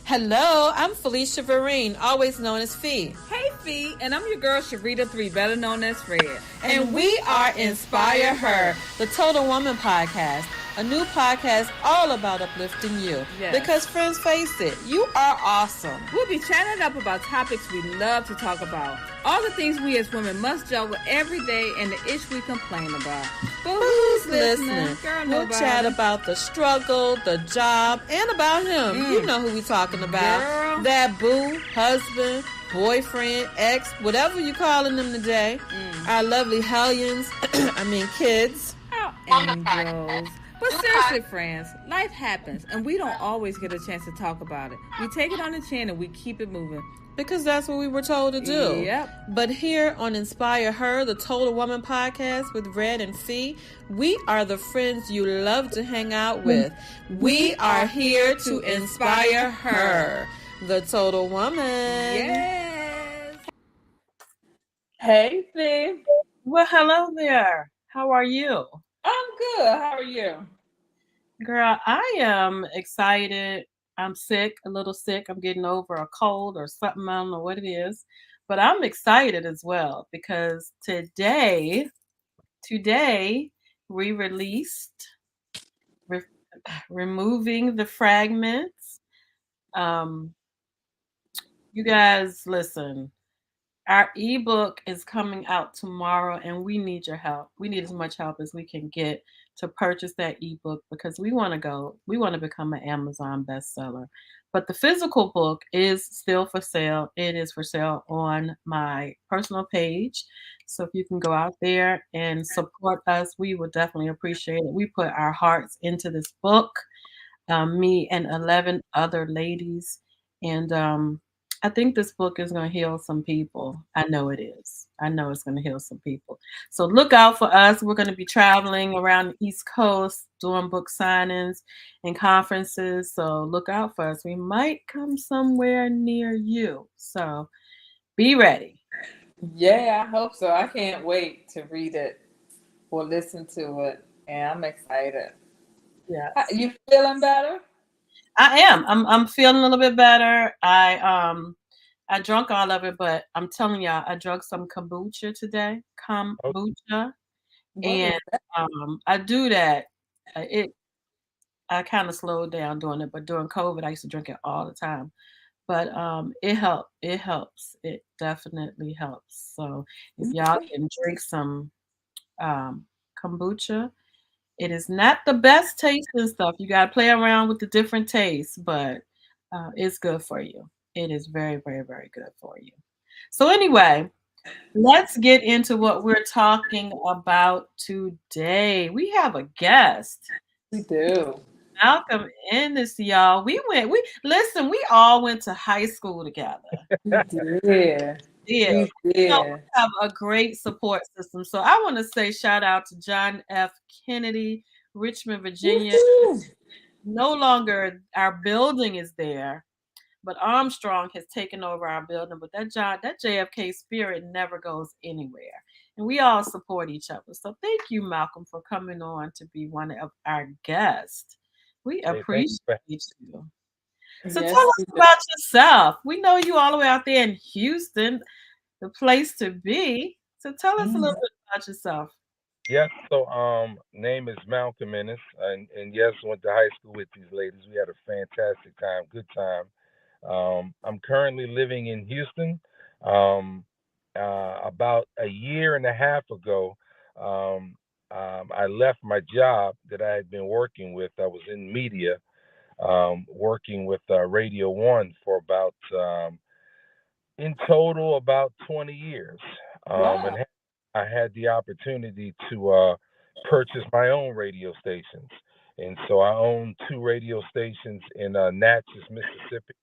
Hello, I'm Felicia Vereen, always known as Fee. Hey Fee, and I'm your girl Sharita 3, better known as Fred. And we are Inspire Her, the Total Woman Podcast, a new podcast all about uplifting you. Yes. Because friends, face it, you are awesome. We'll be chatting up about topics we love to talk about. All the things we as women must juggle every day and the ish we complain about. But who's listening? Girl, we'll chat about the struggle, the job, and about him. You know who we talking about. Girl. That boo, husband, boyfriend, ex, whatever you calling them today. Our lovely hellions, kids. Our angels. But seriously, friends, life happens, and we don't always get a chance to talk about it. We take it on the chin and we keep it moving. Because that's what we were told to do. Yep. But here on Inspire Her, the Total Woman Podcast with Red and Fee, we are the friends you love to hang out with. We are here to inspire her, the Total Woman. Yes. Hey, Fee. Well, hello there. How are you? I'm good. How are you? Girl, I am excited. I'm sick, a little sick. I'm getting over a cold or something. I don't know what it is. But I'm excited as well because today we released Removing the Fragments. You guys, listen. Our ebook is coming out tomorrow, and we need your help. We need as much help as we can get to purchase that ebook because we want to become an Amazon bestseller. But the physical book is still for sale. It is for sale on my personal page. So if you can go out there and support us, we would definitely appreciate it. We put our hearts into this book, me and 11 other ladies. And I think this book is going to heal some people. I know it is. I know it's going to heal some people. So look out for us. We're going to be traveling around the East Coast, doing book signings and conferences. So look out for us. We might come somewhere near you. So be ready. Yeah, I hope so. I can't wait to read it or listen to it. And I'm excited. Yeah. You feeling better? I am. I'm feeling a little bit better. I drank all of it, but I'm telling y'all, I drank some kombucha today. Kombucha. And I do that. I kind of slowed down doing it, but during COVID, I used to drink it all the time. But it helped. It helps. It definitely helps. So if y'all can drink some kombucha, it is not the best tasting stuff. You got to play around with the different tastes, but it's good for you. It is very, very, very good for you. So anyway, let's get into what we're talking about today. We have a guest. We do. Malcolm Ennis, y'all. We all went to high school together. Yeah. Yeah. We have a great support system. So I want to say shout out to John F. Kennedy, Richmond, Virginia. No longer our building is there, but Armstrong has taken over our building. But that JFK spirit never goes anywhere. And we all support each other. So thank you, Malcolm, for coming on to be one of our guests. We appreciate you. So tell us about yourself. We know you all the way out there in Houston, the place to be. So tell us a little bit about yourself. Yes, so name is Malcolm Ennis, and yes, went to high school with these ladies. We had a fantastic time, good time. I'm currently living in Houston. About a year and a half ago, I left my job that I had been working with. I was in media, working with Radio One for about, in total, about 20 years. And I had the opportunity to purchase my own radio stations. And so I own 2 radio stations in Natchez, Mississippi,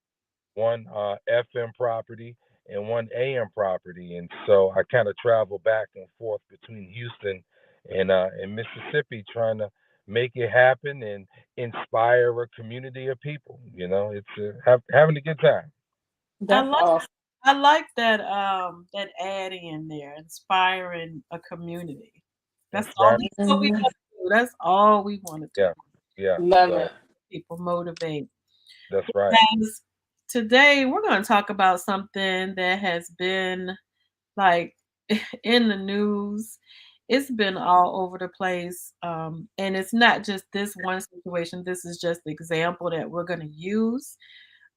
one FM property and one AM property. And so I kind of travel back and forth between Houston and Mississippi trying to make it happen and inspire a community of people. You know, it's having a good time. That's awesome. I like that that ad in there, inspiring a community. That's all what we want to do. That's all we want to do. Yeah. Love it. People motivate. That's right. today we're going to talk about something that has been like in the news. It's been all over the place. And it's not just this one situation. This is just the example that we're going to use.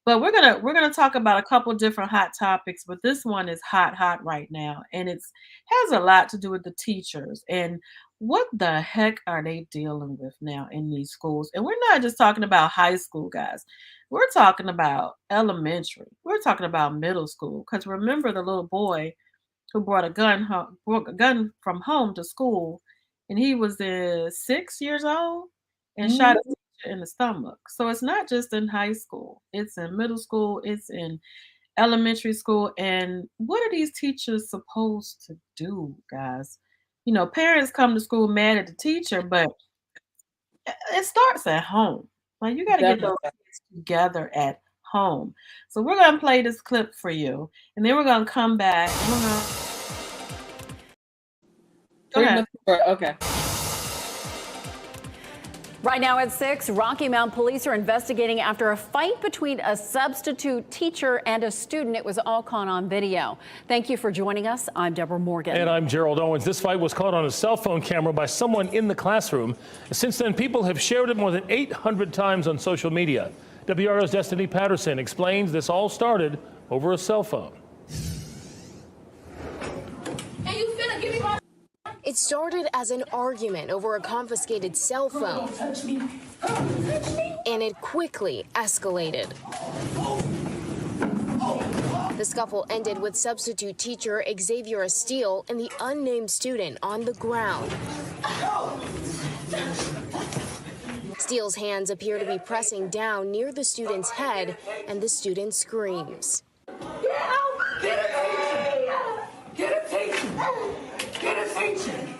But we're gonna talk about a couple different hot topics, but this one is hot right now, and it's has a lot to do with the teachers and what the heck are they dealing with now in these schools? And we're not just talking about high school, guys. We're talking about elementary. We're talking about middle school. Because remember the little boy who brought a gun from home to school, and he was 6 years old and shot a Mhm. teacher in the stomach. So it's not just in high school; it's in middle school, it's in elementary school. And what are these teachers supposed to do, guys? Parents come to school mad at the teacher, but it starts at home. Like you got to get those Definitely. kids together at home. So we're gonna play this clip for you, and then we're gonna come back. And we're gonna go ahead. Premature. Okay. Right now at 6, Rocky Mount police are investigating after a fight between a substitute teacher and a student. It was all caught on video. Thank you for joining us. I'm Deborah Morgan. And I'm Gerald Owens. This fight was caught on a cell phone camera by someone in the classroom. Since then, people have shared it more than 800 times on social media. WRO's Destiny Patterson explains this all started over a cell phone. It started as an argument over a confiscated cell phone, and it quickly escalated. The scuffle ended with substitute teacher Xavier Steele and the unnamed student on the ground. Steele's hands appear to be pressing down near the student's head, and the student screams.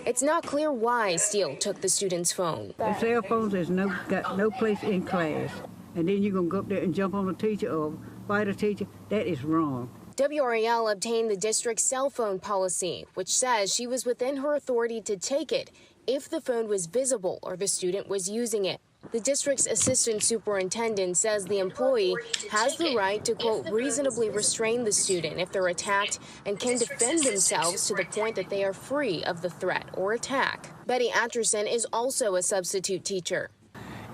It's not clear why Steele took the student's phone. The cell phones is got no place in class. And then you're going to go up there and jump on a teacher or fight a teacher. That is wrong. WRAL obtained the district's cell phone policy, which says she was within her authority to take it if the phone was visible or the student was using it. The district's assistant superintendent says the employee has the right to, quote, reasonably restrain the student if they're attacked and can defend themselves to the point that they are free of the threat or attack. Betty Atcherson is also a substitute teacher.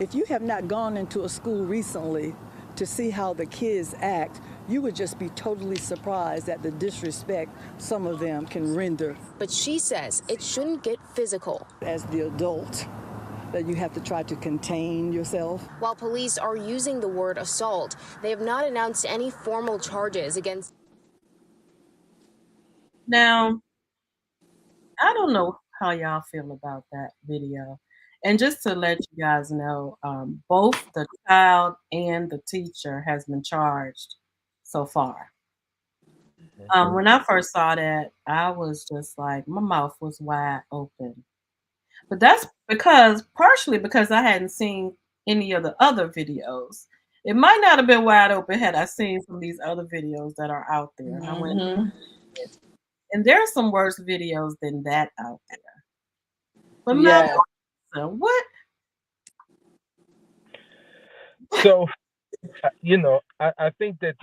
If you have not gone into a school recently to see how the kids act, you would just be totally surprised at the disrespect some of them can render. But she says it shouldn't get physical. As the adult, that you have to try to contain yourself. While police are using the word assault, they have not announced any formal charges against. Now, I don't know how y'all feel about that video. And just to let you guys know, both the child and the teacher has been charged so far. When I first saw that, I was just like, my mouth was wide open. But that's partially because I hadn't seen any of the other videos. It might not have been wide open had I seen some of these other videos that are out there. And I went, and there are some worse videos than that out there. But Yeah. what? So, I think that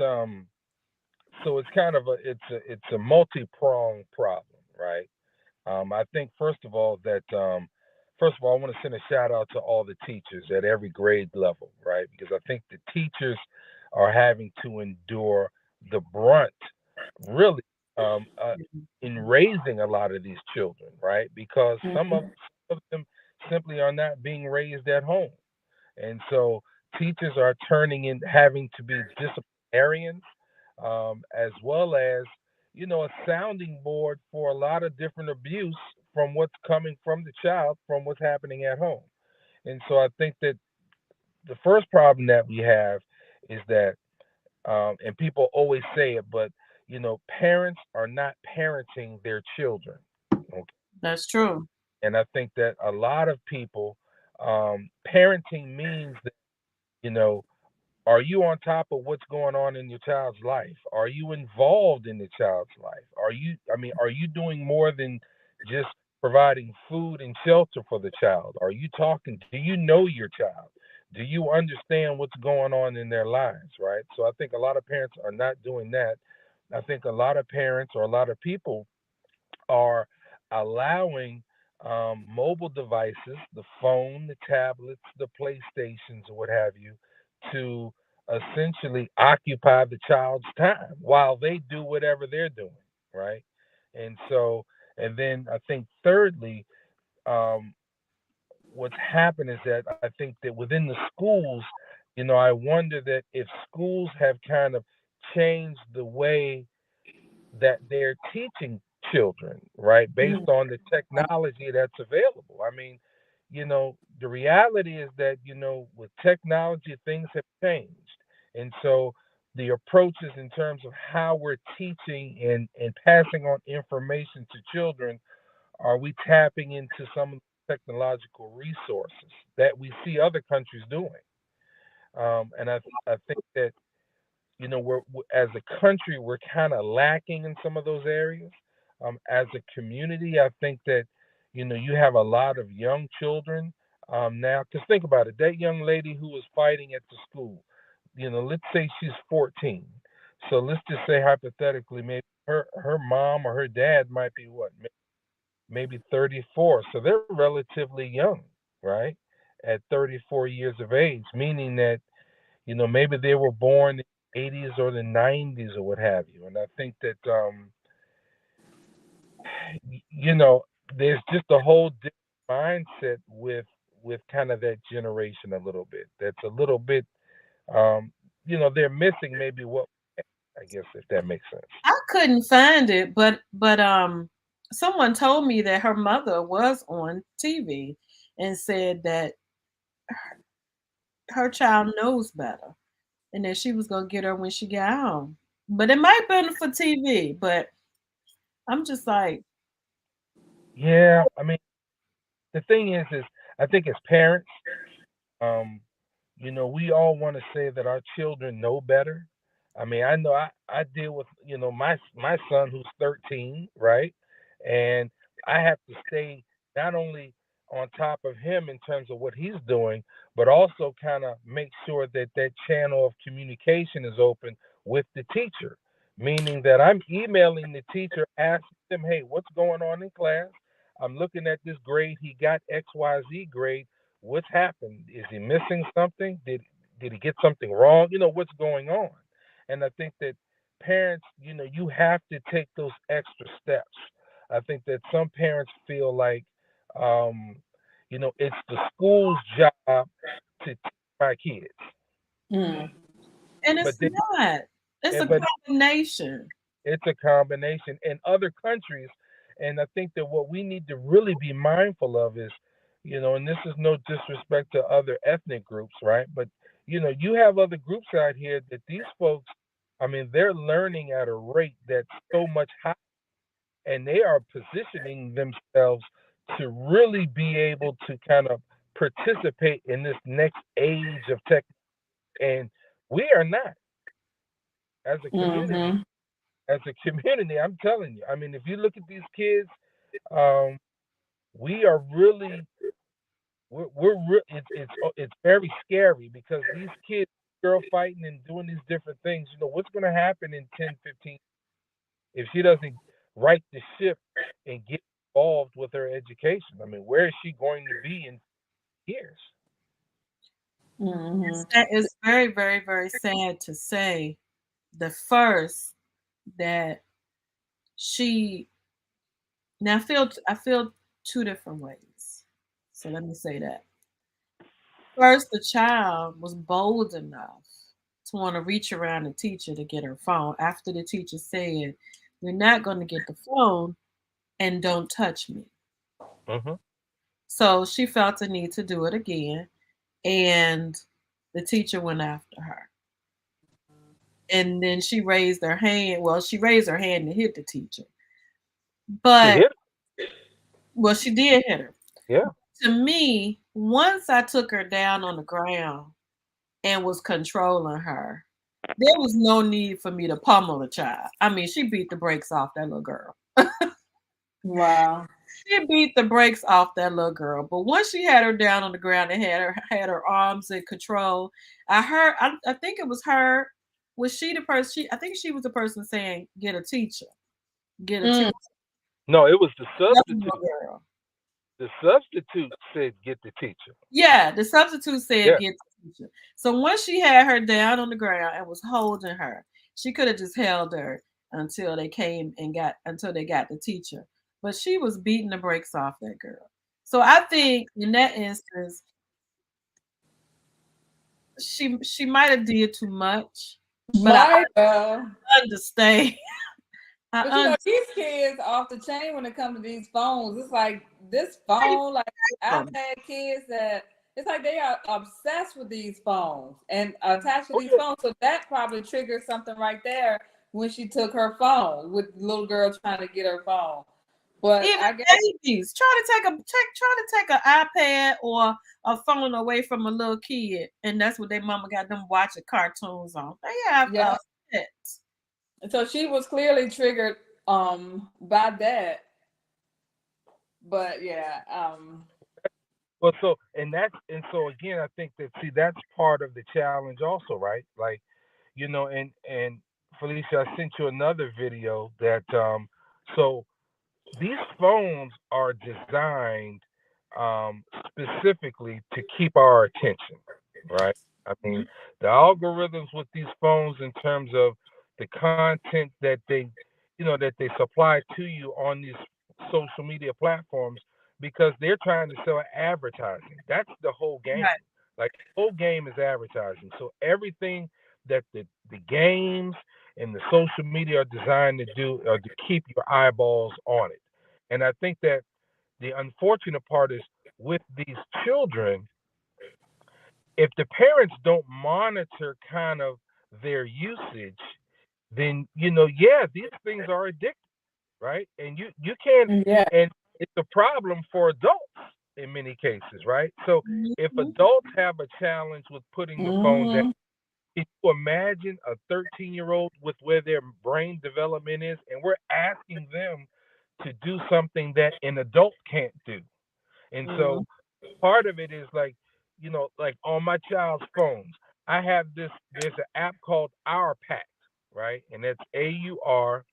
so it's kind of it's a multi-pronged problem, right? I think first of all, I want to send a shout out to all the teachers at every grade level, right? Because I think the teachers are having to endure the brunt, really, in raising a lot of these children, right? Because some of them simply are not being raised at home, and so teachers are having to be disciplinarians, as well as a sounding board for a lot of different abuse from what's coming from the child, from what's happening at home. And so I think that the first problem that we have is that, and people always say it, but parents are not parenting their children. Okay? That's true. And I think that a lot of people, parenting means that, are you on top of what's going on in your child's life? Are you involved in the child's life? Are you doing more than just providing food and shelter for the child? Do you know your child? Do you understand what's going on in their lives, right? So I think a lot of parents are not doing that. I think a lot of parents or a lot of people are allowing mobile devices, the phone, the tablets, the PlayStations, or what have you, to essentially occupy the child's time while they do whatever they're doing, right? And so, and then I think thirdly, um, what's happened is that I think that within the schools, I wonder that if schools have kind of changed the way that they're teaching children, right, based on the technology that's available. I mean, the reality is that, with technology, things have changed. And so the approaches in terms of how we're teaching and passing on information to children, are we tapping into some of the technological resources that we see other countries doing? And I think that we're as a country, we're kind of lacking in some of those areas. As a community, I think that you have a lot of young children now. Because think about it, that young lady who was fighting at the school, let's say she's 14. So let's just say hypothetically, maybe her mom or her dad might be what, maybe 34. So they're relatively young, right? At 34 years of age, meaning that maybe they were born in the 80s or the 90s or what have you. And I think that there's just a whole different mindset with kind of that generation a little bit. That's a little bit they're missing maybe what, I guess, if that makes sense. I couldn't find it, but someone told me that her mother was on TV and said that her child knows better and that she was gonna get her when she got home. But it might have been for TV, but I'm just like, yeah, I mean, the thing is I think as parents, we all want to say that our children know better. I mean, I know I deal with, my son who's 13, right? And I have to stay not only on top of him in terms of what he's doing, but also kind of make sure that that channel of communication is open with the teacher, meaning that I'm emailing the teacher, asking them, hey, what's going on in class? I'm looking at this grade. He got XYZ grade. What's happened? Is he missing something? Did he get something wrong? What's going on? And I think that parents, you have to take those extra steps. I think that some parents feel like, it's the school's job to teach my kids. and it's not. It's a but combination. it's a combination in other countries. And I think that what we need to really be mindful of is, and this is no disrespect to other ethnic groups, right? But, you have other groups out here that these folks, I mean, they're learning at a rate that's so much higher, and they are positioning themselves to really be able to kind of participate in this next age of tech. And we are not, as a community. As a community, I'm telling you. I mean, if you look at these kids, we are really, it's very scary because these kids, girl fighting and doing these different things. What's going to happen in 10, 15 if she doesn't right the ship and get involved with her education? I mean, where is she going to be in years? It's very, very, very sad to say. The first that I feel two different ways. So let me say that. First, the child was bold enough to want to reach around the teacher to get her phone after the teacher said, "You're not going to get the phone and don't touch me." So she felt the need to do it again, and the teacher went after her. And then she raised her hand. Well, she raised her hand to hit the teacher. But, well, she did hit her. Yeah. To me, once I took her down on the ground and was controlling her, there was no need for me to pummel the child. I mean, she beat the brakes off that little girl. Wow. She beat the brakes off that little girl. But once she had her down on the ground and had her arms in control, I think it was her. Was she the person? I think she was the person saying, "Get a teacher, get a teacher." No, it was the That's the substitute. little girl. The substitute said, "Get the teacher." Yeah, the substitute said, Yeah. "Get the teacher." So once she had her down on the ground and was holding her, she could have just held her until they got the teacher. But she was beating the brakes off that girl. So I think in that instance, she might have did too much. But I understand. But these kids off the chain when it comes to these phones. It's like this phone, like I've had kids that it's like they are obsessed with these phones and attached to these phones. So that probably triggered something right there when she took her phone with the little girl trying to get her phone. But even I guess babies try to take an iPad or a phone away from a little kid, and that's what their mama got them watching cartoons on. They have pets. So she was clearly triggered by that. But yeah. Well, so again, I think that's part of the challenge also, right? Like, and Felicia, I sent you another video that so these phones are designed specifically to keep our attention, right? I mean, the algorithms with these phones in terms of the content that they supply to you on these social media platforms, because they're trying to sell advertising. That's the whole game. Right. Like, the whole game is advertising. So everything that the games and the social media are designed to do are to keep your eyeballs on it. And I think that the unfortunate part is with these children, if the parents don't monitor kind of their usage, then these things are addictive, right? And you can't, and it's a problem for adults in many cases, right? So if adults have a challenge with putting the phone down, can you imagine a 13-year-old with where their brain development is, and we're asking them to do something that an adult can't do? And so part of it is like, like on my child's phones, I have there's an app called Our Pact, right? And that's AURPACT.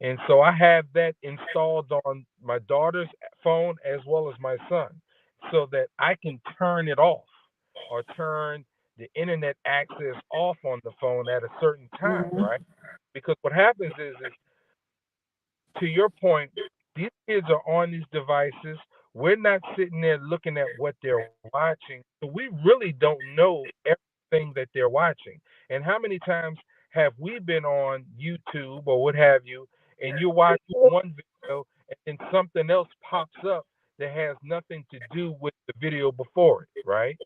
And so I have that installed on my daughter's phone as well as my son, so that I can turn it off or turn the internet access off on the phone at a certain time, right? Because what happens is to your point, these kids are on these devices. We're not sitting there looking at what they're watching. So we really don't know everything that they're watching. And how many times have we been on YouTube or what have you, and you're watching one video and then something else pops up that has nothing to do with the video before it, right?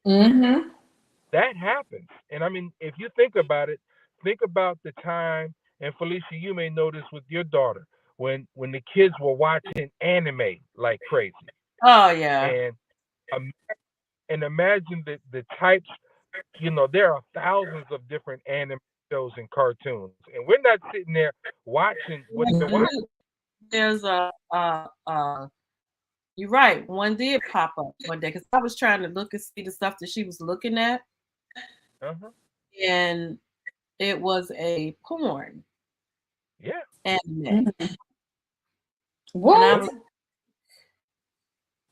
That happens. And I mean, if you think about it, think about the time, and Felicia, you may know this with your daughter, when the kids were watching anime like crazy. Oh yeah. And imagine the types, there are thousands of different anime shows and cartoons, and we're not sitting there watching what they're watching. There's you're right. One did pop up one day because I was trying to look and see the stuff that she was looking at, and it was a porn. Yeah. Anime. What?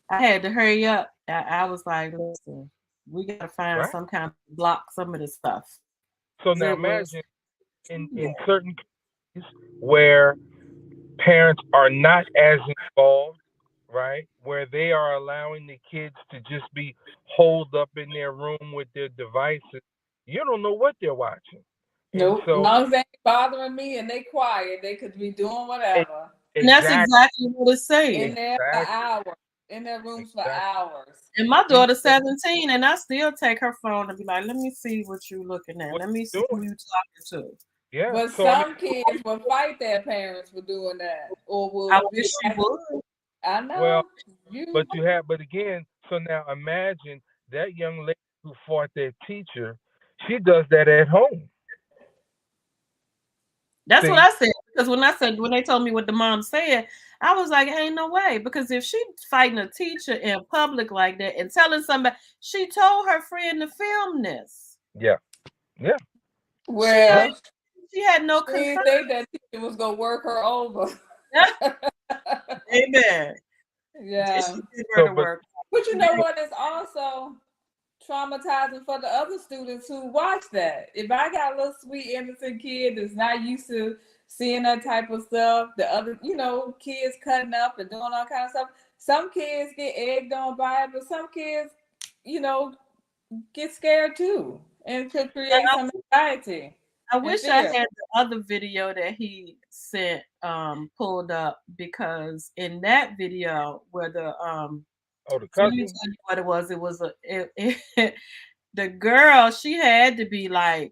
I had to hurry up. I was like, listen, we got to find some kind of block some of this stuff. So now imagine in certain cases where parents are not as involved, right? Where they are allowing the kids to just be holed up in their room with their devices. You don't know what they're watching. Nope. So, as long as they ain't bothering me and they quiet, they could be doing whatever. And that's exactly what it's saying. In there for hours. In their rooms for hours. And my daughter's 17, and I still take her phone and be like, let me see what you're looking at. Let me see who you're talking to. Yeah. But so, some kids will fight their parents for doing that. Or will I wish you would. I know. Well, but again, so now imagine that young lady who fought their teacher, she does that at home. That's what I said. Because when they told me what the mom said, I was like, ain't no way, because if she fighting a teacher in public like that and telling somebody, she told her friend to film this. Yeah. Well, she had no she didn't concern. think that teacher was gonna work her over. Amen. Yeah. She did her to work. But you know what? It's also traumatizing for the other students who watch that. If I got a little sweet, innocent kid that's not used to seeing that type of stuff, the other, kids cutting up and doing all kind of stuff. Some kids get egged on by it, but some kids, get scared too, and could create some anxiety. I wish I had the other video that he sent pulled up, because in that video where the cousin, what it was the girl, she had to be like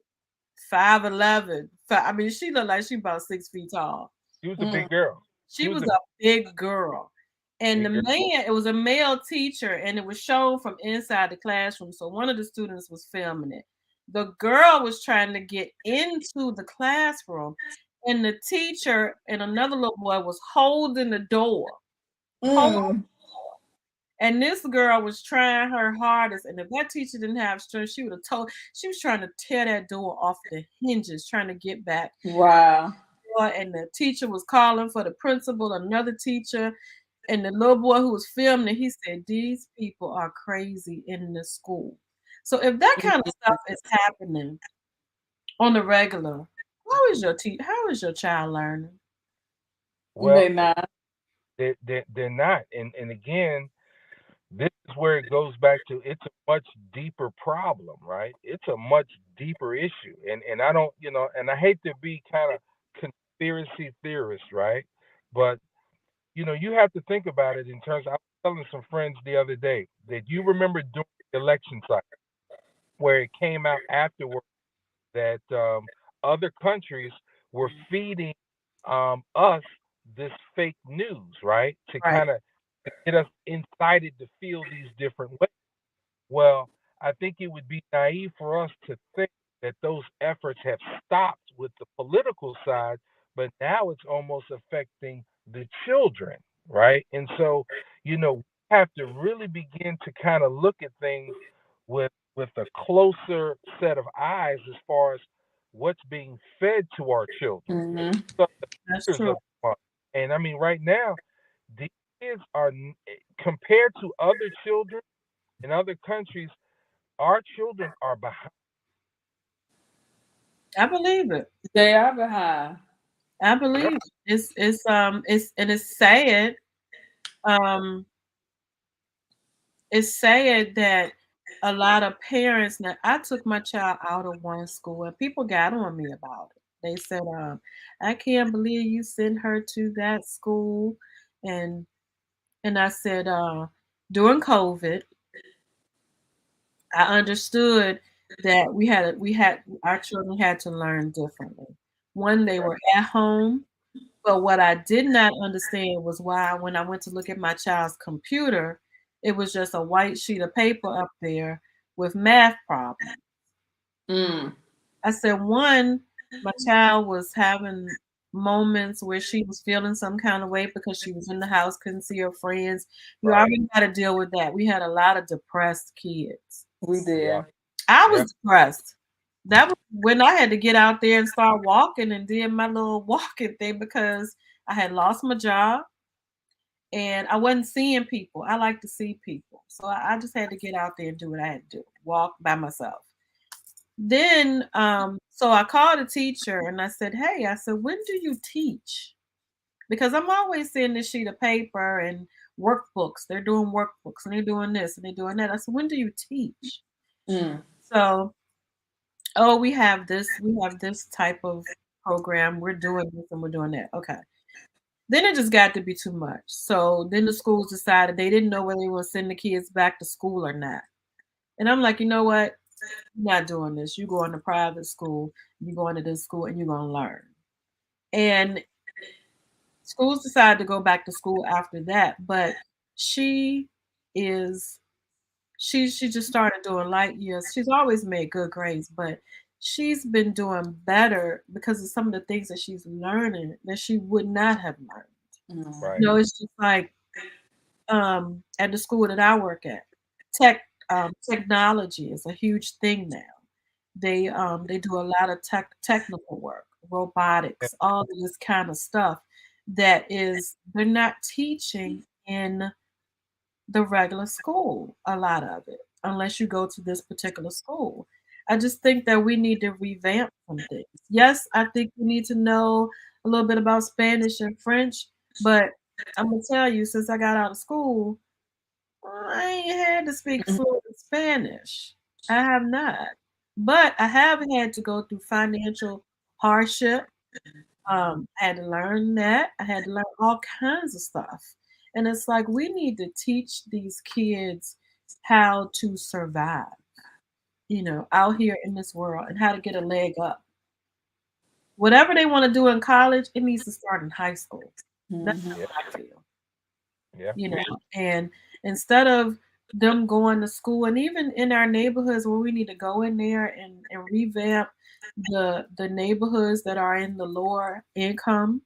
5'11". I mean, she looked like she about 6 feet tall. She was a big girl. She was a big girl. And it was a male teacher, and it was shown from inside the classroom. So one of the students was filming it. The girl was trying to get into the classroom, and the teacher and another little boy was holding the door. And this girl was trying her hardest. And if that teacher didn't have strength, she would have told. She was trying to tear that door off the hinges, trying to get back. Wow. And the teacher was calling for the principal, another teacher. And the little boy who was filming it, he said, "These people are crazy in the school." So if that kind of stuff is happening on the regular, how is your child learning? Well, they're not. They're not. And again, this is where it goes back to, it's a much deeper problem, right? It's a much deeper issue. And I don't, and I hate to be kind of conspiracy theorist, right? But you have to think about it in terms of, I was telling some friends the other day that you remember during the election cycle where it came out afterwards that other countries were feeding us this fake news, right? To kind of get us incited to feel these different ways. Well, I think it would be naive for us to think that those efforts have stopped with the political side, but now it's almost affecting the children, right? And so, we have to really begin to kind of look at things with a closer set of eyes as far as what's being fed to our children. So that's true. And I mean, right now, these kids are, compared to other children in other countries, our children are behind. I believe it. They are behind. I believe it. It's sad. It's sad that a lot of parents. Now, I took my child out of one school, and people got on me about it. They said, "I can't believe you sent her to that school," and I said, during COVID, I understood that our children had to learn differently. One, they were at home, but what I did not understand was why, when I went to look at my child's computer, it was just a white sheet of paper up there with math problems. I said, one, my child was having moments where she was feeling some kind of way because she was in the house, couldn't see her friends. You already got to deal with that. We had a lot of depressed kids. We did. I was depressed. That was when I had to get out there and start walking and did my little walking thing, because I had lost my job and I wasn't seeing people. I like to see people. So I just had to get out there and do what I had to do, walk by myself. Then, so I called a teacher and I said, "Hey," I said, "when do you teach?" Because I'm always seeing this sheet of paper and workbooks. They're doing workbooks and they're doing this and they're doing that. I said, "When do you teach?" So, we have this type of program. We're doing this and we're doing that. Okay. Then it just got to be too much. So then the schools decided they didn't know whether they were sending the kids back to school or not. And I'm like, you know what? You're not doing this. You go into private school, you go into this school, and you're going to learn. And schools decided to go back to school after that. But she just started doing light years. She's always made good grades, but she's been doing better because of some of the things that she's learning that she would not have learned. Right. You know, it's just like at the school that I work at, technology is a huge thing now. They do a lot of technical work, robotics, all of this kind of stuff that is they're not teaching in the regular school, a lot of it, unless you go to this particular school. I just think that we need to revamp some things. Yes, I think we need to know a little bit about Spanish and French, but I'm gonna tell you, since I got out of school, I ain't had to speak fluent Spanish. I have not. But I have had to go through financial hardship. I had to learn that. I had to learn all kinds of stuff. And it's like we need to teach these kids how to survive, out here in this world and how to get a leg up. Whatever they want to do in college, it needs to start in high school. That's how I feel. Yeah. And instead of them going to school, and even in our neighborhoods where we need to go in there and revamp the neighborhoods that are in the lower income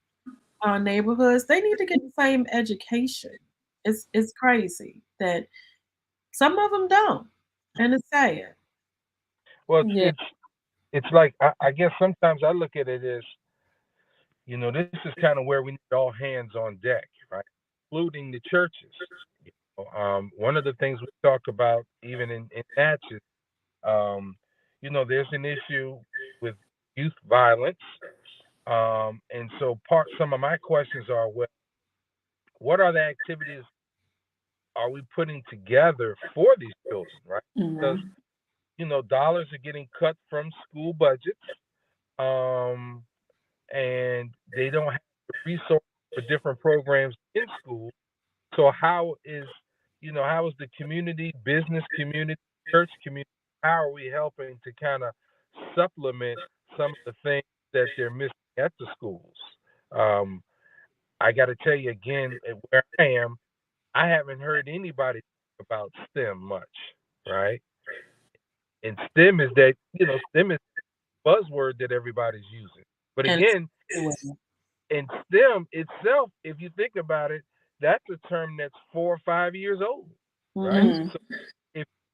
neighborhoods, they need to get the same education. It's crazy that some of them don't, and it's sad. Well, it's like I guess sometimes I look at it as, this is kind of where we need all hands on deck, right? Including the churches. One of the things we talk about, even in matches, there's an issue with youth violence, and so some of my questions are, well, what are the activities are we putting together for these children, right? Because dollars are getting cut from school budgets, and they don't have the resources for different programs in school. So how is the community, business community, church community, how are we helping to kind of supplement some of the things that they're missing at the schools? I got to tell you again, where I am, I haven't heard anybody talk about STEM much, right? And STEM is that, STEM is a buzzword that everybody's using. But again, in STEM itself, if you think about it, that's a term that's 4 or 5 years old, right? So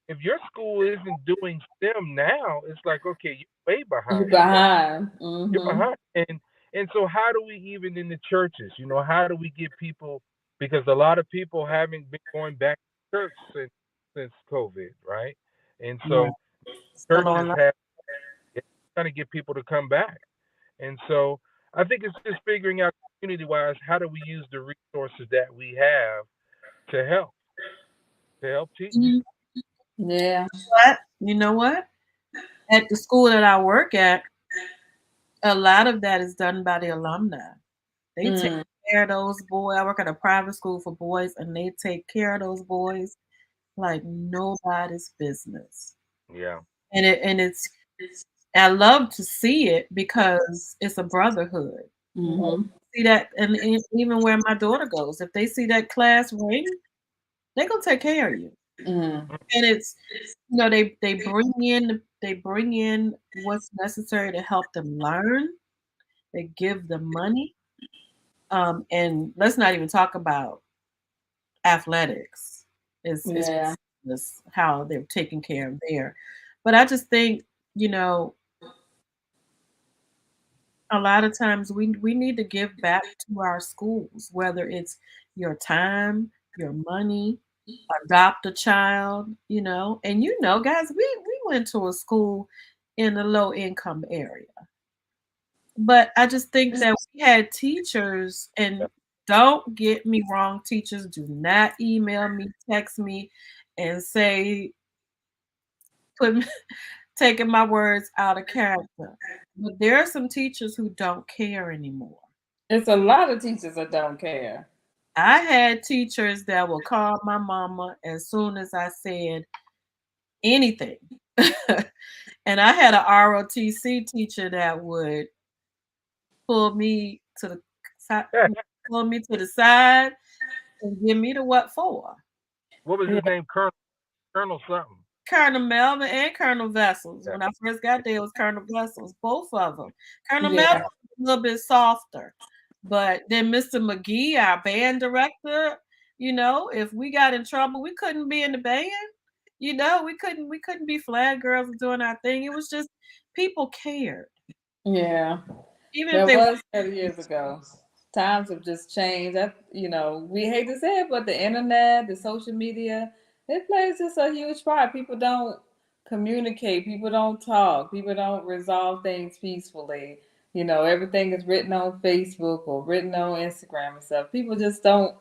if your school isn't doing STEM now, it's like, okay, you're way behind. You're behind. You're behind. And so how do we, even in the churches, how do we get people, because a lot of people haven't been going back to church since COVID, right? And so churches have trying to get people to come back. And so I think it's just figuring out community-wise, how do we use the resources that we have to help teach? Yeah. But you know what? At the school that I work at, a lot of that is done by the alumni. They take care of those boys. I work at a private school for boys, and they take care of those boys like nobody's business. Yeah. And it's I love to see it because it's a brotherhood. See that, and even where my daughter goes, if they see that class ring, they're gonna take care of you. And it's they bring in what's necessary to help them learn. They give them money, and let's not even talk about athletics. It's how they're taking care of there. But I just think, a lot of times we need to give back to our schools, whether it's your time, your money, adopt a child, and guys, we went to a school in a low income area. But I just think that we had teachers, and don't get me wrong, teachers, do not email me, text me, and say, taking my words out of character. But there are some teachers who don't care anymore. It's a lot of teachers that don't care. I had teachers that would call my mama as soon as I said anything. And I had an ROTC teacher that would pull me to the side and give me the what for. What was his name? Colonel something. Colonel Melvin and Colonel Vessels. When I first got there, it was Colonel Vessels, both of them. Colonel Melvin was a little bit softer, But then Mr. McGee, our band director, you know, if we got in trouble, we couldn't be in the band. You know, we couldn't be flag girls doing our thing. It was just people cared. Yeah. Even if That they was 30 years ago. Times have just changed. That, you know, we hate to say it, but the internet, the social media, it plays just a huge part. People don't communicate. People don't talk. People don't resolve things peacefully. You know, everything is written on Facebook or written on Instagram and stuff. People just don't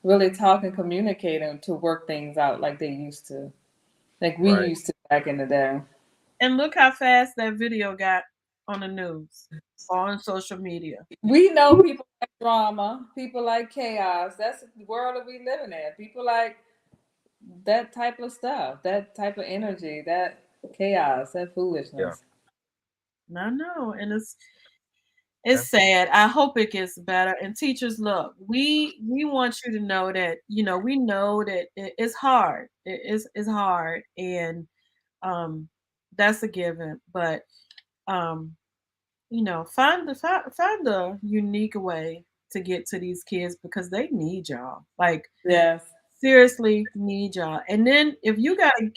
really talk and communicate and to work things out like they used to, like we Right. used to back in the day. And look how fast that video got on the news or on social media. We know people like drama, people like chaos. That's the world that we living in. People like that type of stuff, that type of energy, that chaos, that Yeah. foolishness. I know, and it's sad. I hope it gets better. And teachers, look, we want you to know that, you know, we know that it's hard. It's hard, and that's a given. But you know, find a unique way to get to these kids because they need y'all. Like Yes. seriously need y'all. And then if you gotta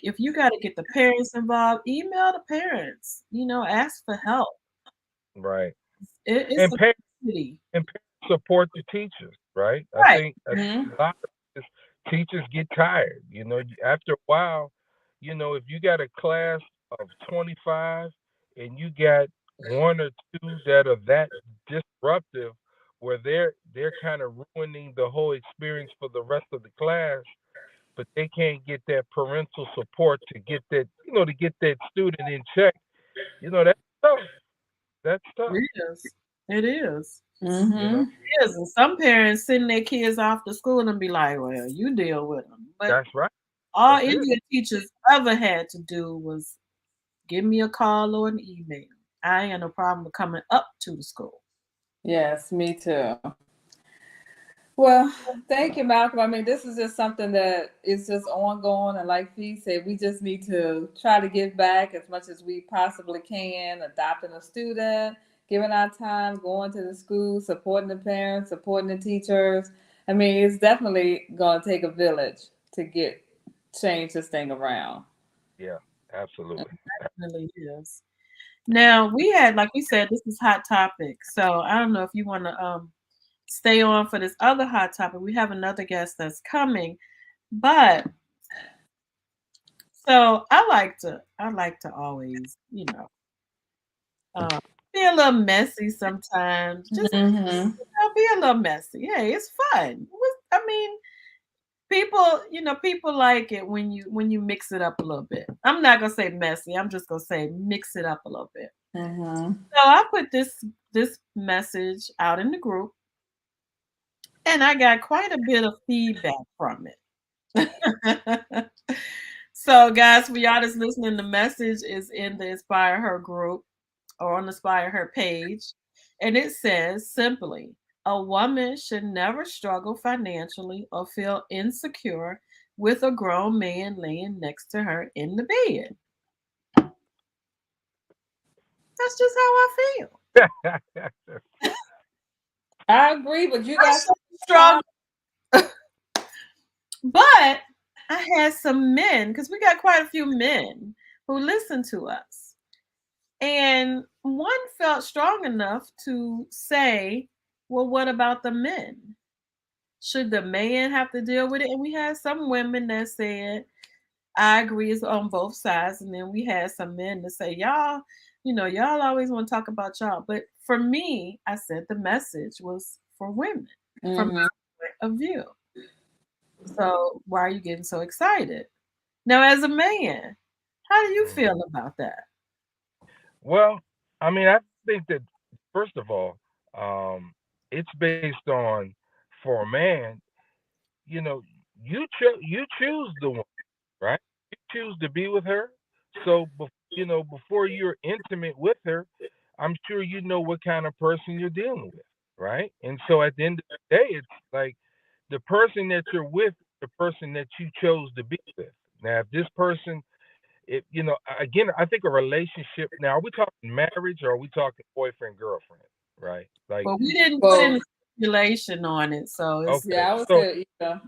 get the parents involved, email the parents. You know, ask for help. Right. It's And a parents city. support the teachers, right? I Right. think Mhm. a lot of this, teachers get tired. You know, after a while, you know, if you got a class of 25 and you got one or two that are that disruptive, where they're kind of ruining the whole experience for the rest of the class, but they can't get that parental support to get that, you know, to get that student in check. You know, that's tough. That's tough. It is. It is. You know, Mhm. It is. And some parents send their kids off to school and be like, well, you deal with them. But that's right. all That's it. Indian teachers ever had to do was give me a call or an email. I ain't got no problem with coming up to the school. Yes, me too. Well, thank you, Malcolm. I mean, this is just something that is just ongoing. And like Fee said, we just need to try to give back as much as we possibly can, adopting a student, giving our time, going to the school, supporting the parents, supporting the teachers. I mean, it's definitely going to take a village to change this thing around. Yeah, absolutely. It really is. Now we had, like we said, this is hot topic. So I don't know if you want to stay on for this other hot topic. We have another guest that's coming, but so I like to always, you know, be a little messy sometimes. Just Mm-hmm. be a little messy. Hey, it's fun. I mean, people like it when you mix it up a little bit. I'm not gonna say messy. I'm just gonna say mix it up a little bit. Mm-hmm. So I put this message out in the group, and I got quite a bit of feedback from it. So, guys, for y'all that's listening, the message is in the Inspire Her group or on the Inspire Her page. And it says simply, a woman should never struggle financially or feel insecure with a grown man laying next to her in the bed. That's just how I feel. I agree, but you got Struggle. But I had some men, because we got quite a few men who listen to us. And one felt strong enough to say, well, what about the men? Should the man have to deal with it? And we had some women that said, I agree, it's on both sides. And then we had some men that say, y'all, y'all always want to talk about y'all. But for me, I said the message was for women, from my point of view. So why are you getting so excited? Now, as a man, how do you feel about that? Well, I mean, I think that first of all, it's based on for a man, you know, you choose the one, right? You choose to be with her. So, you know, before you're intimate with her, I'm sure you know what kind of person you're dealing with, right? And so at the end of the day, it's like the person that you're with, the person that you chose to be with. Now, if this person, it you know, again, I think a relationship. Now, are we talking marriage or are we talking boyfriend girlfriend? Right? Like, Well, we didn't put in stipulation on it, so it's Okay. Yeah, I would So say, yeah.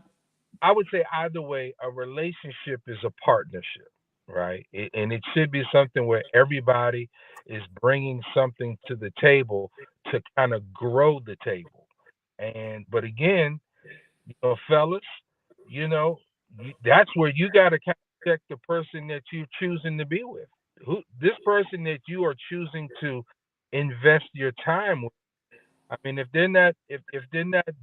I would say either way, a relationship is a partnership, right? And it should be something where everybody is bringing something to the table to kind of grow the table. But again, fellas, you know, that's where you got to kind of check the person that you're choosing to be with. This person that you are choosing to invest your time with. I mean, if they're not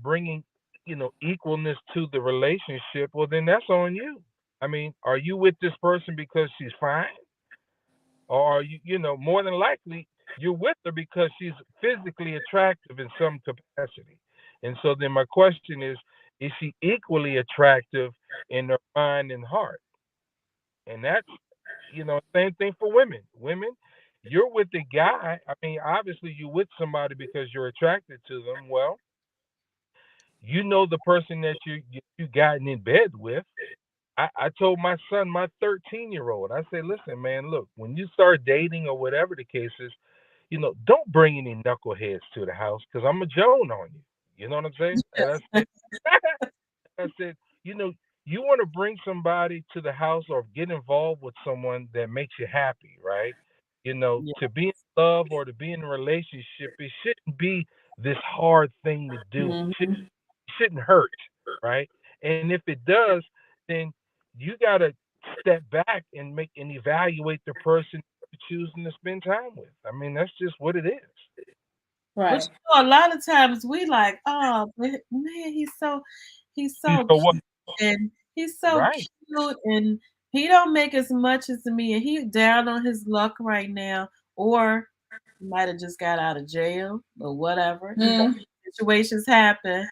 bringing, equalness to the relationship, well, then that's on you. I mean, are you with this person because she's fine, or are you, more than likely you're with her because she's physically attractive in some capacity? And so then my question is she equally attractive in her mind and heart? And that's, same thing for women. Women, you're with the guy. I mean, obviously you're with somebody because you're attracted to them. Well, the person that you gotten in bed with. I told my son, my 13-year-old, I said, listen, man, look, when you start dating or whatever the case is, don't bring any knuckleheads to the house because I'm a Joan on you. You know what I'm saying? And I said, I said, you want to bring somebody to the house or get involved with someone that makes you happy, right? yeah. To be in love or to be in a relationship, it shouldn't be this hard thing to do. Mhm. Shouldn't hurt, right? And if it does, then you got to step back and evaluate the person you're choosing to spend time with. I mean, that's just what it is. But Right. a lot of times we like, oh man, he's You so know what? cute and he's so Right. cute and he don't make as much as me and he down on his luck right now, or he might have just got out of jail or whatever. Mm. Situations happen.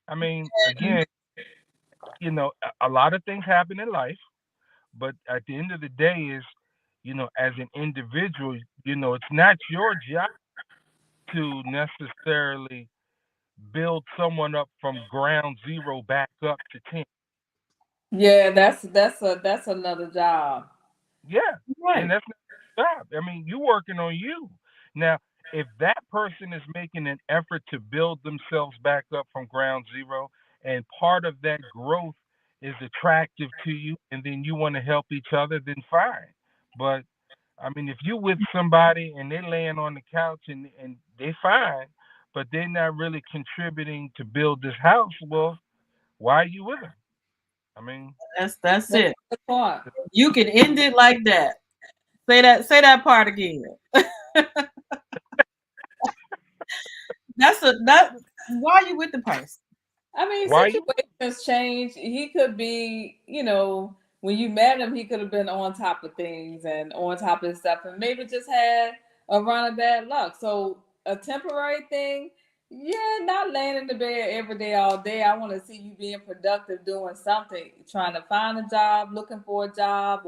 I mean, again, a lot of things happen in life, but at the end of the day is, as an individual, it's not your job to necessarily build someone up from ground zero back up to 10. Yeah, that's another job. Yeah, and Right. that's not your job. I mean, you working on you. Now, if that person is making an effort to build themselves back up from ground zero, and part of that growth is attractive to you, and then you want to help each other, then fine. But I mean, if you with somebody and they laying on the couch and they fine, but they're not really contributing to build this house, well, why are you with them? I mean, That's That's it. the point. You can end it like that. Say that part again. That why are you with the person? I mean, why you? situations change. He could be, when you met him, he could have been on top of things and on top of stuff, and maybe just had a run of bad luck. So a temporary thing, yeah, not laying in the bed every day, all day. I want to see you being productive, doing something, trying to find a job, looking for a job,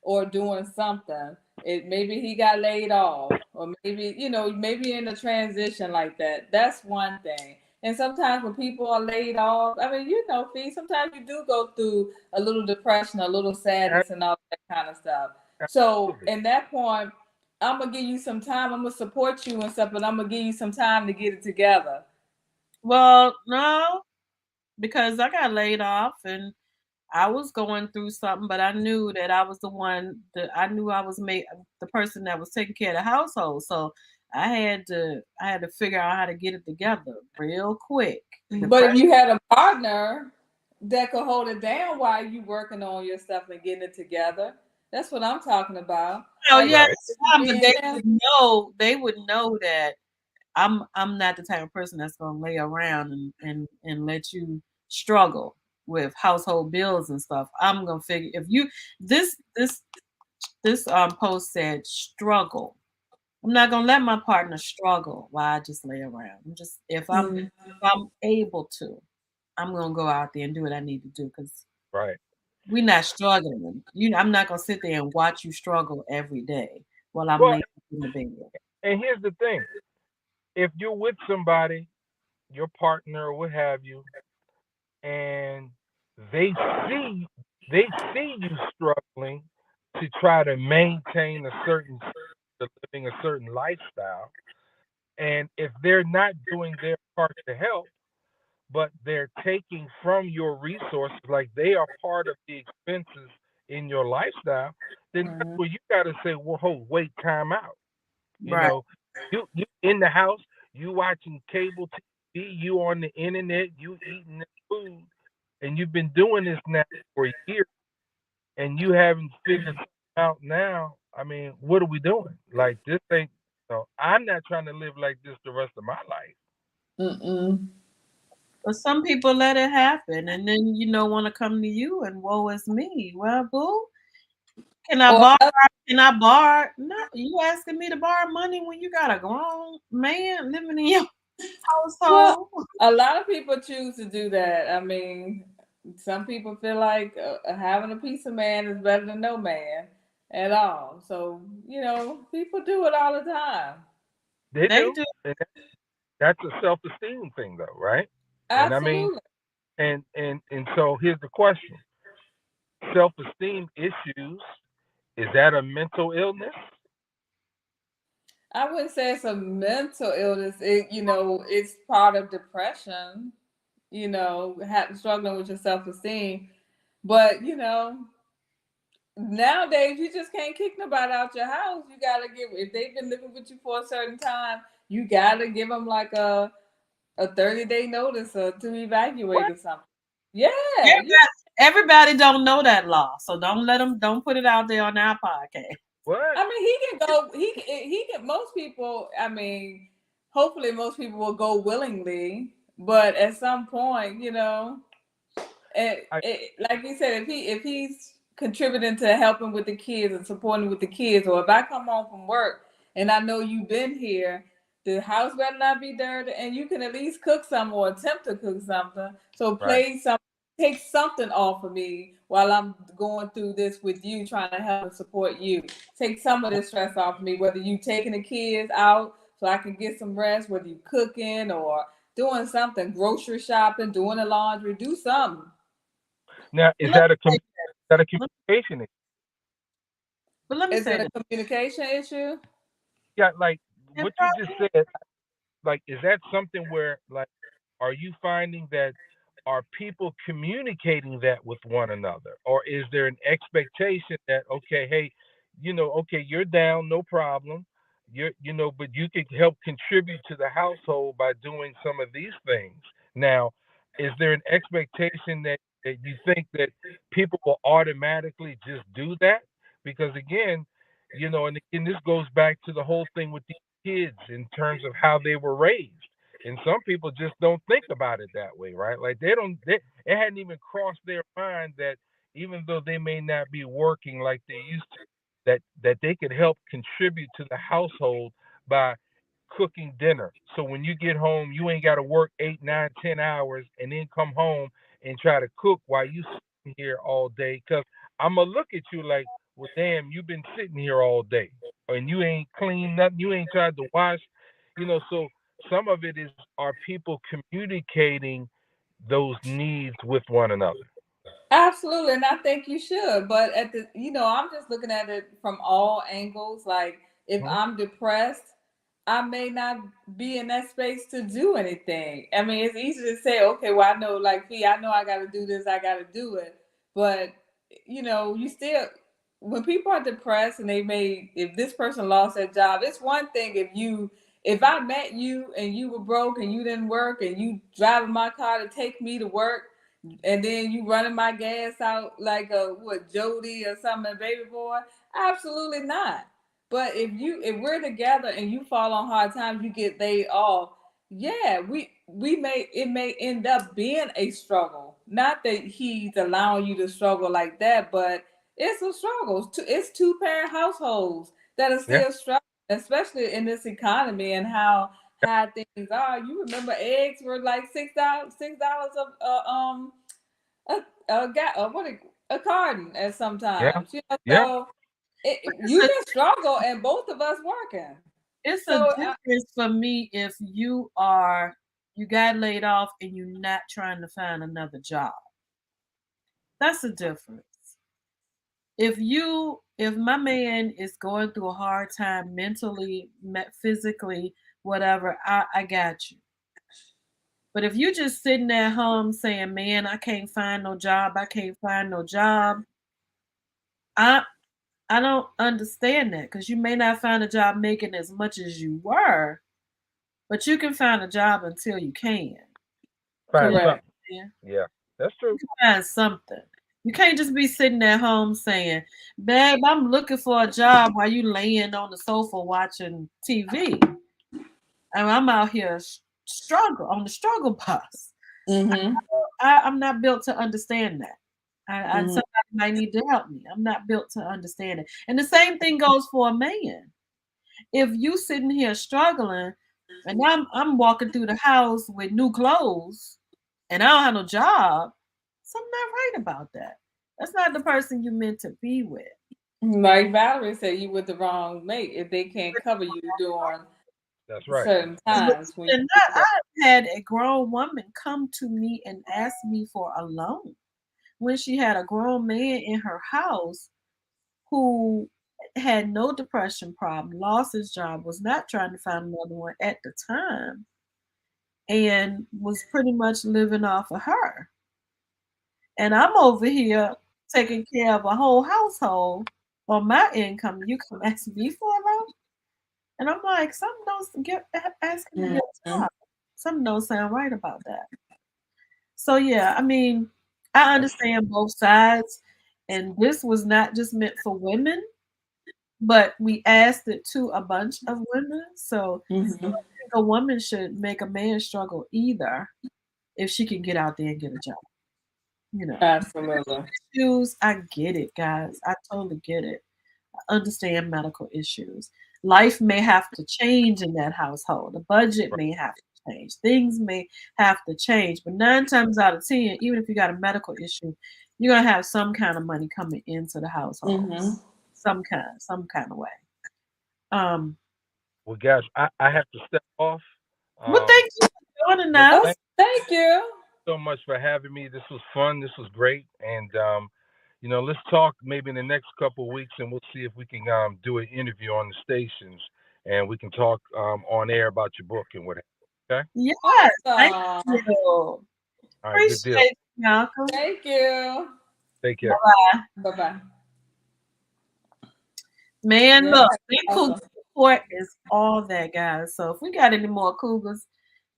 or doing something. Maybe he got laid off, or maybe in a transition like that. That's one thing. And sometimes when people are laid off, I mean, Fee, sometimes you do go through a little depression, a little sadness, and all that kind of stuff. So, Absolutely. in that point, I'm gonna give you some time. I'm gonna support you and stuff, but I'm gonna give you some time to get it together. Well, no, because I got laid off and I was going through something, but I knew that I was the one that I knew I was the person that was taking care of the household. So I had to figure out how to get it together real quick. But if you had a partner that could hold it down while you working on your stuff and getting it together, that's what I'm talking about. Oh Like, yeah, Right. but they would know that I'm not the type of person that's gonna lay around and let you struggle with household bills and stuff. I'm gonna figure if you this post said struggle. I'm not gonna let my partner struggle while I just lay around. I'm just if I'm able to, I'm gonna go out there and do what I need to do because Right. we're not struggling. I'm not gonna sit there and watch you struggle every day while I'm Well, laying in the bed. and here's the thing: if you're with somebody, your partner or what have you, and they see they see you struggling to try to maintain a certain living a certain lifestyle, And if they're not doing their part to help, but they're taking from your resources, like they are part of the expenses in your lifestyle, then that's where you got to say, well, hold, wait, time out. You Right. know, you in the house, you watching cable TV, you on the internet, you eating this food, and you've been doing this now for a year, and you haven't figured out now. I mean, what are we doing? Like this ain't. I'm not trying to live like this the rest of my life. Mm-mm. But some people let it happen and then, want to come to you and woe is me. Well, boo, can I Or borrow? Can I borrow? No, you asking me to borrow money when you got a grown man living in your well, household? a lot of people choose to do that. I mean, some people feel like having a piece of man is better than no man at all. So, people do it all the time. They They do, do. and that's a self-esteem thing, though, right? And I mean, Absolutely. and so here's the question: self-esteem issues, is that a mental illness? I wouldn't say it's a mental illness. It's part of depression, struggling with your self-esteem. But, nowadays you just can't kick nobody out your house. You gotta if they've been living with you for a certain time, you gotta give them like a 30-day notice to evacuate What? or something. Yeah, Everybody don't know that law, so don't put it out there on our podcast. What? I mean, he can go. He can. Most people. I mean, hopefully, most people will go willingly. But at some point, like you said, if he's contributing to helping with the kids and supporting with the kids, or if I come home from work and I know you've been here, the house better not be dirty, and you can at least cook some or attempt to cook something. So Right. take something off of me while I'm going through this with you, trying to help and support you. Take some of this stress off of me, whether you taking the kids out so I can get some rest, whether you cooking or doing something, grocery shopping, doing the laundry, do something. Now, is Let that me say a communication issue? But let me Is say it a this. communication issue? Yeah, like It what you probably just said. Like, is that something where, like, are you finding that are people communicating that with one another, or is there an expectation that, okay, hey, okay, you're down, no problem, but you could help contribute to the household by doing some of these things. Now, is there an expectation that you think that people will automatically just do that? Because again, and again, this goes back to the whole thing with these kids in terms of how they were raised. And some people just don't think about it that way, right? Like it hadn't even crossed their mind that even though they may not be working like they used to, that they could help contribute to the household by cooking dinner. So when you get home, you ain't got to work 8, 9, 10 hours and then come home and try to cook while you sitting here all day. Because I'm gonna look at you like, well, damn, you've been sitting here all day and you ain't cleaned nothing, you ain't tried to wash, so some of it is, are people communicating those needs with one another? Absolutely, and I think you should. But I'm just looking at it from all angles. Like, if Mhm. I'm depressed, I may not be in that space to do anything. I mean, it's easy to say, okay, well, I know, like, I know I got to do this, I got to do it. But, you still, when people are depressed and if this person lost their job, it's one thing if I met you and you were broke and you didn't work and you driving my car to take me to work and then you running my gas out like Jody or something, baby boy. Absolutely not. But if we're together and you fall on hard times, you get laid off. Yeah, it may end up being a struggle. Not that he's allowing you to struggle like that, but it's a struggle. It's two-parent households that are Yeah. still struggling, especially in this economy and how high things are. You remember eggs were like $6 a carton at Yeah. sometimes. Yeah. So it's you a can struggle and both of us working. it's a So difference for me if you got laid off and you're not trying to find another job. That's a difference. If my man is going through a hard time mentally, physically, whatever, I got you. But if you just sitting at home saying, man, I can't find no job, I can't find no job, I don't understand that, because you may not find a job making as much as you were, but you can find a job until you can. Find Correct. something. Yeah, that's true. You can find something. You can't just be sitting at home saying, babe, I'm looking for a job while you laying on the sofa watching TV. And I'm out here struggle on the struggle bus. Mm-hmm. I'm not built to understand that. Mhm. Somebody might need to help me. I'm not built to understand it. And the same thing goes for a man. If you sitting here struggling, and I'm walking through the house with new clothes, and I don't have no job, something not right about that. That's not the person you meant to be with. Like Valerie said, you with the wrong mate if they can't cover you during That's right. certain times. When you And I've had a grown woman come to me and ask me for a loan when she had a grown man in her house who had no depression problem, lost his job, was not trying to find another one at the time, and was pretty much living off of her. And I'm over here taking care of a whole household on my income. You come ask me for a loan? And I'm like, something don't get asking me to get a job. Something don't sound right about that. So yeah, I mean, I understand both sides, and this was not just meant for women, but we asked it to a bunch of women. So I don't think a woman should make a man struggle either if she can get out there and get a job. You know, Absolutely. issues, I get it, guys. I totally get it. I understand medical issues. Life may have to change in that household. The budget may have to change. Things may have to change. But 9 times out of 10, even if you got a medical issue, you're gonna have some kind of money coming into the household. Some kind of way. Well, guys, I have to step off. Well, thank you for joining us. Thank you so much for having me. This was fun. This was great. And let's talk maybe in the next couple of weeks, and we'll see if we can do an interview on the stations, and we can talk on air about your book and whatever. Okay. Yes, thank Awesome. you. All right. Good deal. Appreciate it, Malcolm. Thank you. Take care. Bye-bye. Man, Yeah, look, that's Big awesome. Cougar support is all that, guys. So if we got any more Cougars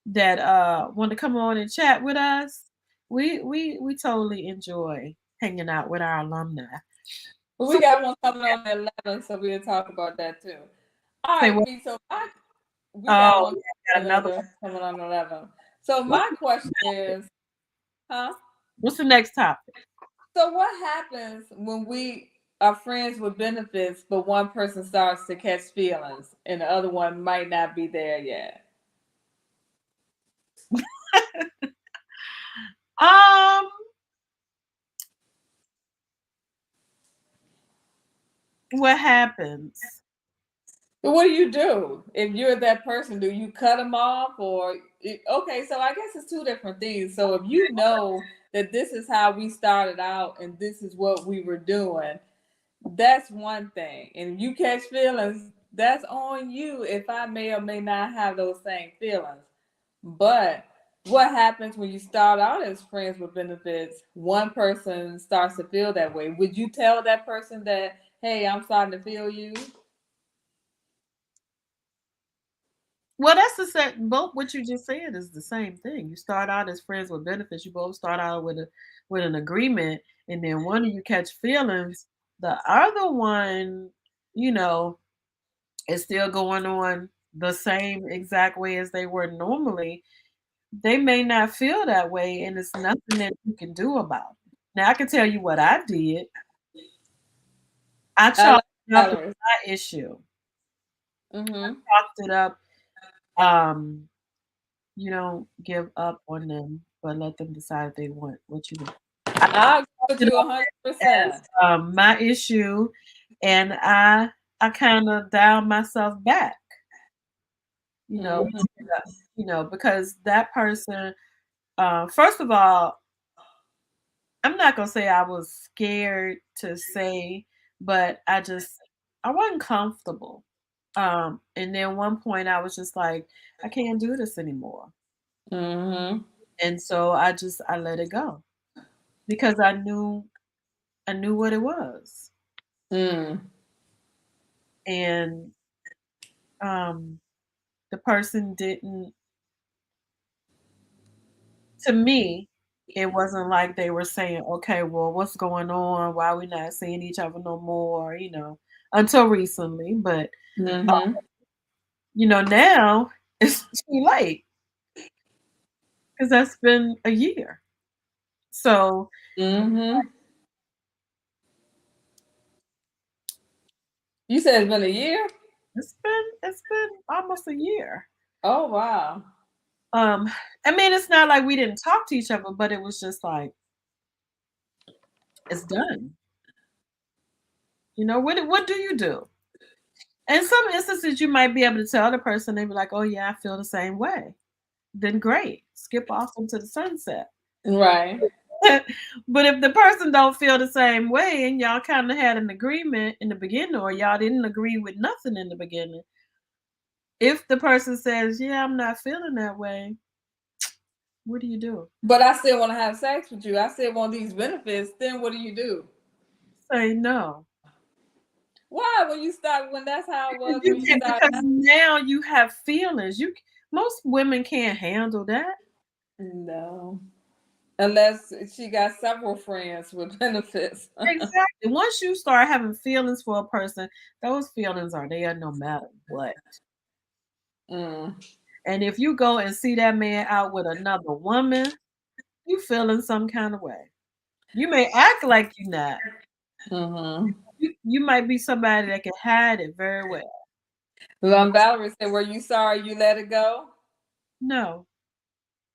that want to come on and chat with us, we totally enjoy hanging out with our alumni. But we got one coming on at 11, so we'll talk about that too. All Say right, what? B, so we got one got another. coming on 11. So my question is, What's the next topic? So what happens when we are friends with benefits, but one person starts to catch feelings and the other one might not be there yet? What happens? What do you do if you're that person? Do you cut them off, or okay? So I guess it's two different things. So if you know that this is how we started out and this is what we were doing, that's one thing. And if you catch feelings, that's on you. If I may or may not have those same feelings, but what happens when you start out as friends with benefits? One person starts to feel that way. Would you tell that person that, hey, I'm starting to feel you? Well, that's the same. Both what you just said is the same thing. You start out as friends with benefits. You both start out with an agreement, and then one of you catch feelings. The other one, is still going on the same exact way as they were normally. They may not feel that way, and it's nothing that you can do about it. Now, I can tell you what I did. I chalked it up as my issue. I chalked it up. You don't give up on them, but let them decide if they want what you want. I agree with you 100%. My issue, and I kind of dialed myself back. Because that person, first of all, I'm not gonna say I was scared to say, but I wasn't comfortable. And then one point I was just like, I can't do this anymore. Mm-hmm. And so I let it go because I knew what it was. Mm. And the person didn't, to me, it wasn't like they were saying, okay, well, what's going on? Why are we not seeing each other no more? Until recently. But, Mm-hmm. now it's too late because that's been a year. So, Mm-hmm. You said it's been a year? it's been almost a year. Oh, wow. I mean, it's not like we didn't talk to each other, but it was just like, it's done. What do you do? In some instances, you might be able to tell the person, they be like, oh yeah, I feel the same way. Then great. Skip off into the sunset. Right. But if the person don't feel the same way and y'all kind of had an agreement in the beginning, or y'all didn't agree with nothing in the beginning, if the person says, yeah, I'm not feeling that way, what do you do? But I still want to have sex with you. I still want these benefits. Then what do you do? Say no. Why? When that's how it was when you started. Because now you have feelings. Most women can't handle that. No. Unless she got several friends with benefits. Exactly. Once you start having feelings for a person, those feelings are there no matter what. Mm. And if you go and see that man out with another woman, you feeling some kind of way. You may act like you're not. Mm-hmm. You might be somebody that can hide it very well. Valerie said, were you sorry you let it go? No,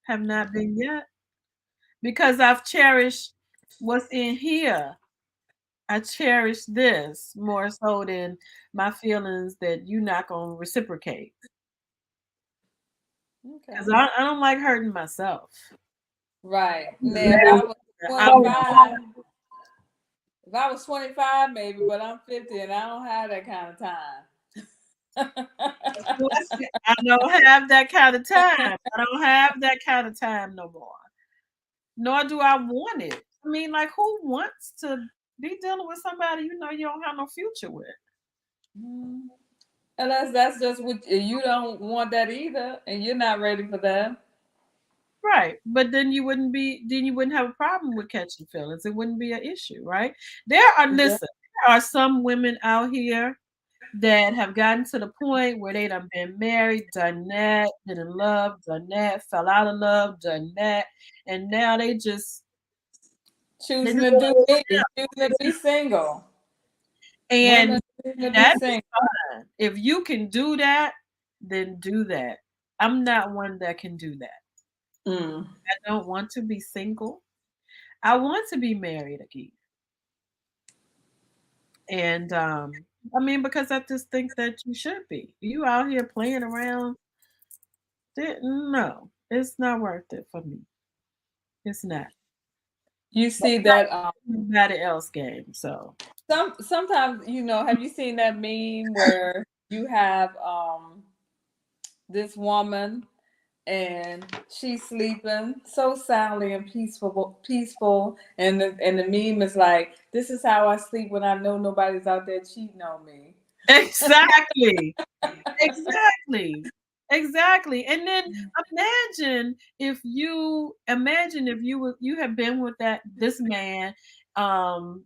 have not been yet. Because I've cherished what's in here. I cherish this more so than my feelings that you're not going to reciprocate. Okay. Because I don't like hurting myself. Right. Now, if I was 25, maybe, but I'm 50 and I don't have that kind of time. I don't have that kind of time. I don't have that kind of time no more. Nor do I want it. I mean, like, who wants to be dealing with somebody you don't have no future with? Unless that's just what you don't want that either, and you're not ready for that. Right. But then you wouldn't have a problem with catching feelings. It wouldn't be an issue, right? There are some women out here that have gotten to the point where they done been married, done that, been in love, done that, fell out of love, done that, and now they just choosing to be single. And that's fine. If you can do that, then do that. I'm not one that can do that. I don't want to be single. I want to be married again. And I mean, because I just think that you should be. You out here playing around. No, it's not worth it for me. It's not. You see that everybody else game. So sometimes, have you seen that meme where you have this woman and she's sleeping so soundly and peaceful, and the meme is like, this is how I sleep when I know nobody's out there cheating on me. Exactly. Exactly. And then imagine if you had been with this man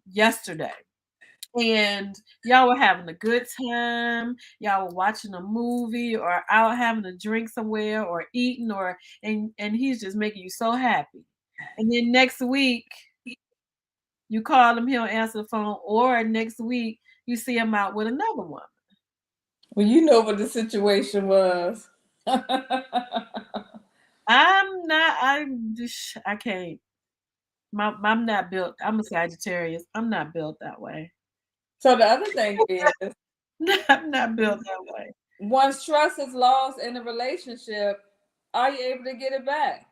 yesterday, and y'all were having a good time, y'all were watching a movie or out having a drink somewhere or eating, and he's just making you so happy. And then next week you call him, he'll answer the phone, or next week you see him out with another woman. Well, you know what the situation was. I can't. I'm not built. I'm a Sagittarius. I'm not built that way. So the other thing is, I'm not built that way. Once trust is lost in a relationship, are you able to get it back?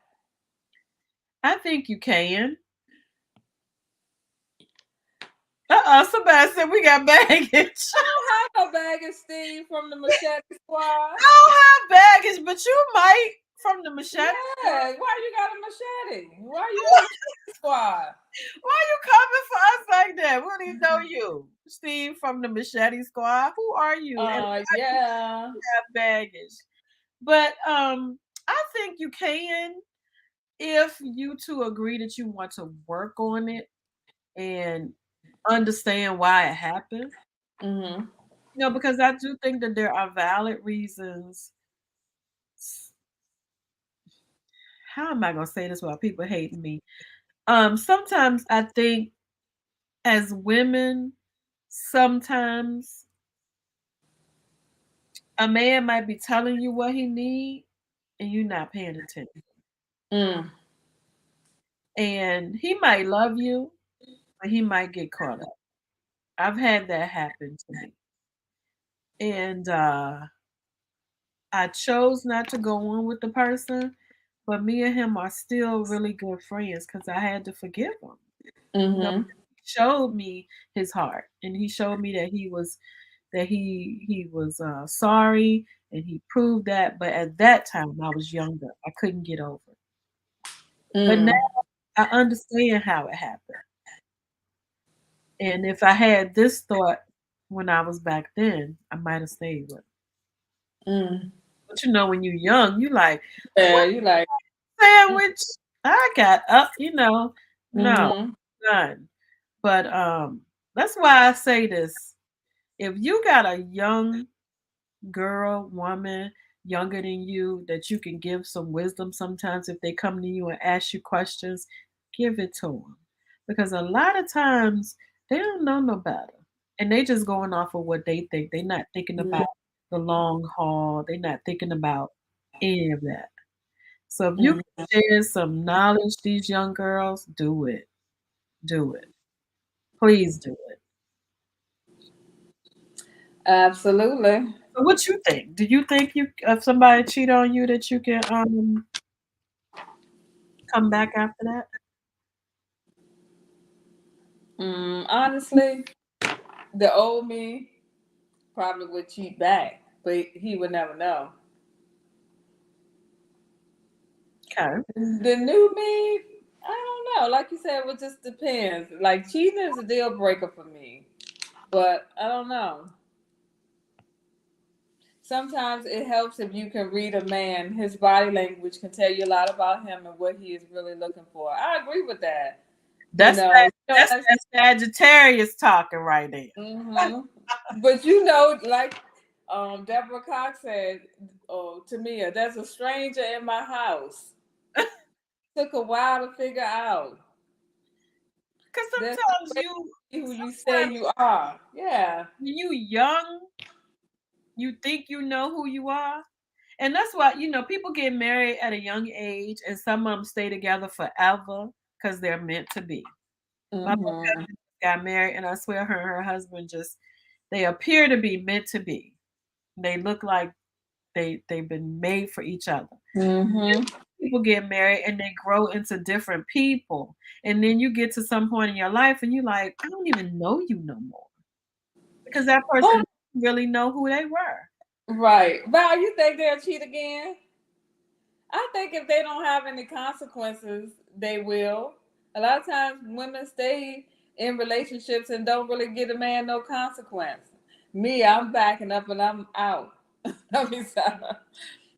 I think you can. Somebody said we got baggage. I don't have no baggage, Steve, from the Machete Squad. I don't have baggage, but you might from the Machete. Yeah, why you got a machete? Why you in the Machete Squad? Why you coming for us like that? We don't even know you, Steve from the Machete Squad. Who are you? Yeah, have baggage, but I think you can if you two agree that you want to work on it and understand why it happened. Mm-hmm. Because I do think that there are valid reasons. How am I gonna say this without people hating me? Sometimes I think as women, sometimes a man might be telling you what he needs and you're not paying attention. And he might love you, but he might get caught up. I've had that happen to me. And I chose not to go on with the person, but me and him are still really good friends because I had to forgive him. Mm-hmm. He showed me his heart, and he showed me that he was sorry, and he proved that. But at that time, I was younger. I couldn't get over it. But now I understand how it happened. And if I had this thought when I was back then, I might have stayed with him. But when you're young, you like, yeah, you like sandwich. I got up, no, none. But that's why I say this. If you got a young girl, woman, younger than you, that you can give some wisdom sometimes if they come to you and ask you questions, give it to them. Because a lot of times they don't know no better. And they just going off of what they think. They're not thinking about the long haul. They're not thinking about any of that. So if you can share some knowledge, these young girls, do it. Do it. Please do it. absolutely. So what you think? Do you think if somebody cheat on you that you can come back after that? Honestly, the old me probably would cheat back, but he would never know. Okay. The new me, I don't know. Like you said, it just depends. Like cheating is a deal breaker for me, but I don't know. Sometimes it helps if you can read a man. His body language can tell you a lot about him and what he is really looking for. I agree with that. That's that Sagittarius talking right there. But like Deborah Cox said, Tamia, there's a stranger in my house. Took a while to figure out. Because sometimes who you say you are. Yeah. When you young, you think you know who you are. And that's why, people get married at a young age and some of them stay together forever because they're meant to be. My cousin got married and I swear her and her husband they appear to be meant to be. They look like they've been made for each other. People get married and they grow into different people. And then you get to some point in your life and you're like, I don't even know you no more. Because that person didn't really know who they were. Right. Val, you think they'll cheat again? I think if they don't have any consequences, they will. A lot of times women stay in relationships and don't really give a man no consequence. Me, I'm backing up and I'm out. It's like,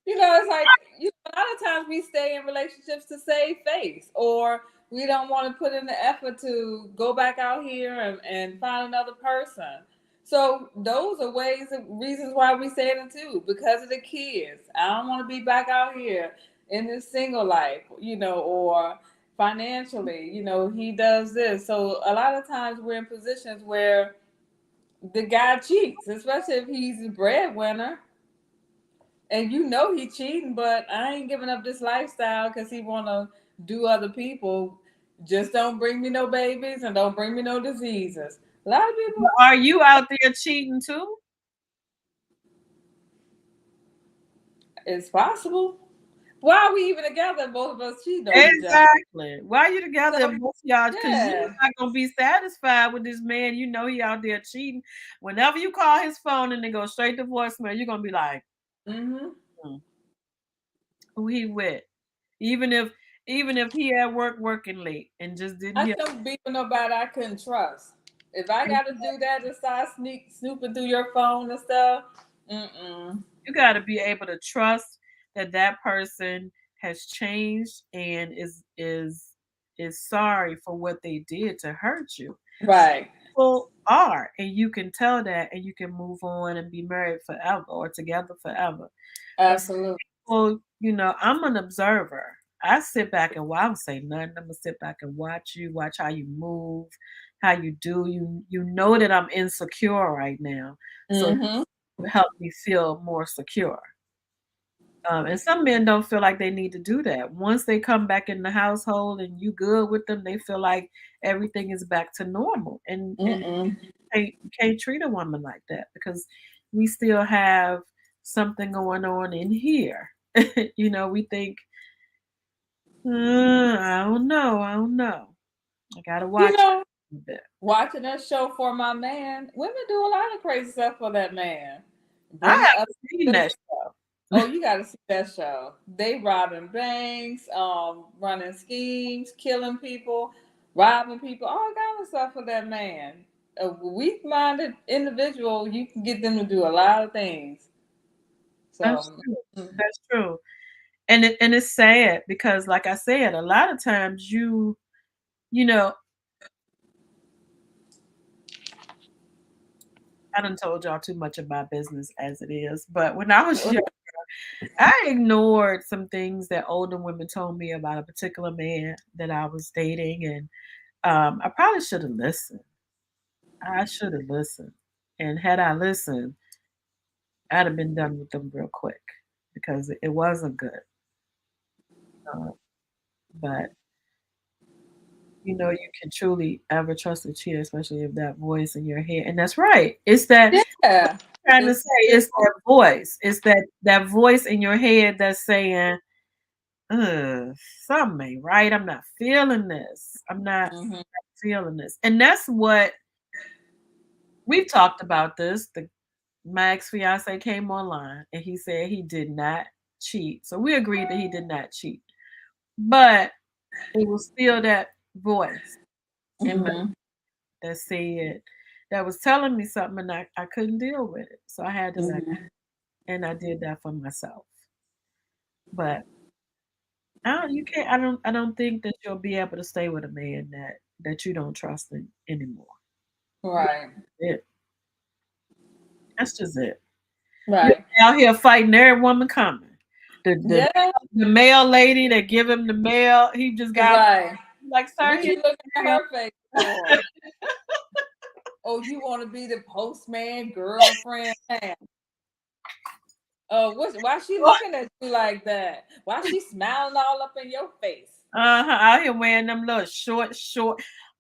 a lot of times we stay in relationships to save face, or we don't want to put in the effort to go back out here and find another person. So those are reasons why we say it too, because of the kids. I don't want to be back out here in this single life, or financially, he does this. So a lot of times we're in positions where the guy cheats, especially if he's a breadwinner. And he cheating, but I ain't giving up this lifestyle because he want to do other people. Just don't bring me no babies and don't bring me no diseases. A lot of people. Are you out there cheating too? It's possible. Why are we even together? Both of us cheating on each other. Exactly. Why are you together So, if both of y'all? Because yeah. you're not gonna be satisfied with this man. You know he out there cheating. Whenever you call his phone and they go straight to voicemail, you're gonna be like, who he with? Even if he at work working late and just didn't I hear. couldn't be with nobody I couldn't trust. If I got to do that to start snooping through your phone and stuff, you got to be able to trust that person has changed and is sorry for what they did to hurt you. Right. People are, and you can tell that, and you can move on and be married forever or together forever. Absolutely. Well, you know, I'm an observer. I sit back and I don't say nothing. I'm gonna sit back and watch you, watch how you move, how you do. You know that I'm insecure right now, so it help me feel more secure. And some men don't feel like they need to do that. Once they come back in the household and you good with them, they feel like everything is back to normal. And you can't treat a woman like that because we still have something going on in here. You know, we think, I don't know. I gotta watch a bit. Watching that show for my man, women do a lot of crazy stuff for that man. I haven't seen that show. Oh, you got to see that show. They robbing banks, running schemes, killing people, robbing people, all kind of stuff for that man. A weak-minded individual, you can get them to do a lot of things. So That's true. And it's sad because, like I said, a lot of times you know, I done told y'all too much of my business as it is, but when I was younger, I ignored some things that older women told me about a particular man that I was dating, and I probably should have listened. I should have listened, and had I listened, I'd have been done with them real quick because it wasn't good. But you know, you can truly ever trust a cheater, especially if that voice in your head. And that's right. It's that I'm trying to say, it's that voice. It's that voice in your head that's saying, something ain't right. I'm not feeling this. I'm not feeling this. And that's what we've talked about this. My ex-fiance came online and he said he did not cheat. So we agreed that he did not cheat. But it was still that voice in my that said that was telling me something and I couldn't deal with it. So I had to let go. And I did that for myself. But I don't think that you'll be able to stay with a man that you don't trust anymore. Right. That's just it. Right. You're out here fighting every woman coming. The mail lady that give him the mail, he just got like, sir, you looking at her face for? Oh, you want to be the postman, girlfriend? Why she looking at you like that? Why she smiling all up in your face? Out here wearing them little short.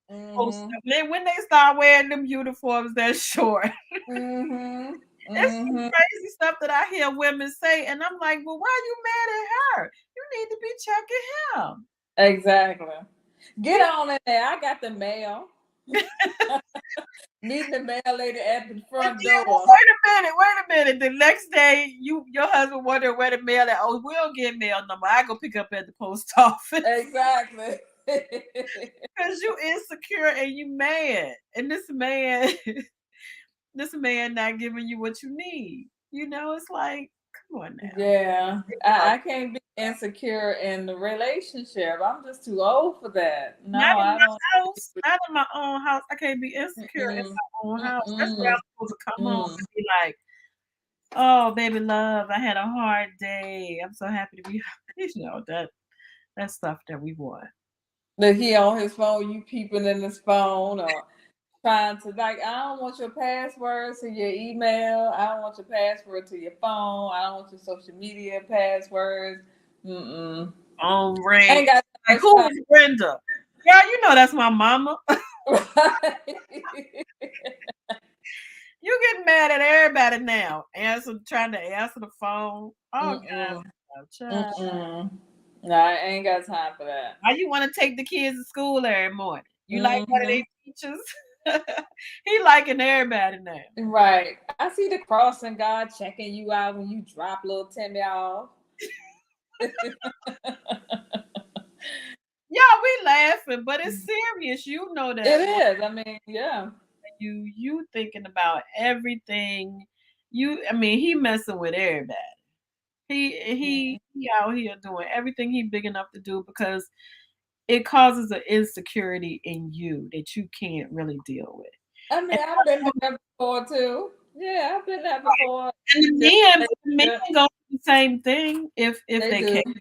When they start wearing them uniforms that short. It's some crazy stuff that I hear women say, and I'm like, well, why are you mad at her? You need to be checking him. Exactly. Get on in there. I got the mail. Meeting the mail lady at the front door. Wait a minute. The next day, your husband wondering where the mail at. Oh, we don't get mail number. I go pick up at the post office. Exactly. Because you insecure and you mad. And this man not giving you what you need. You know, it's like, come on now. Yeah. I can't be insecure in the relationship. I'm just too old for that. No, not in my own house. I can't be insecure in my own house. That's where I'm supposed to come home and be like, oh, baby love, I had a hard day. I'm so happy to be, you know, that stuff that we want. That he on his phone, you peeping in his phone or trying to, like, I don't want your password to your email. I don't want your password to your phone. I don't want your social media passwords. On ring. Like, who is Brenda? Yeah, you know that's my mama. You getting mad at everybody now. Trying to answer the phone. Oh God. Child. No, I ain't got time for that. Why you want to take the kids to school every morning? You like one of their teachers? He liking everybody now. Right. I see the crossing God checking you out when you drop little Timmy off. Yeah, we laughing, but it's serious. You know that. It is. I mean, yeah. You thinking about everything. He messing with everybody. He out here doing everything he big enough to do because it causes an insecurity in you that you can't really deal with. I mean, I've been there before too. Yeah, I've been there before. And the men go through the same thing if they can.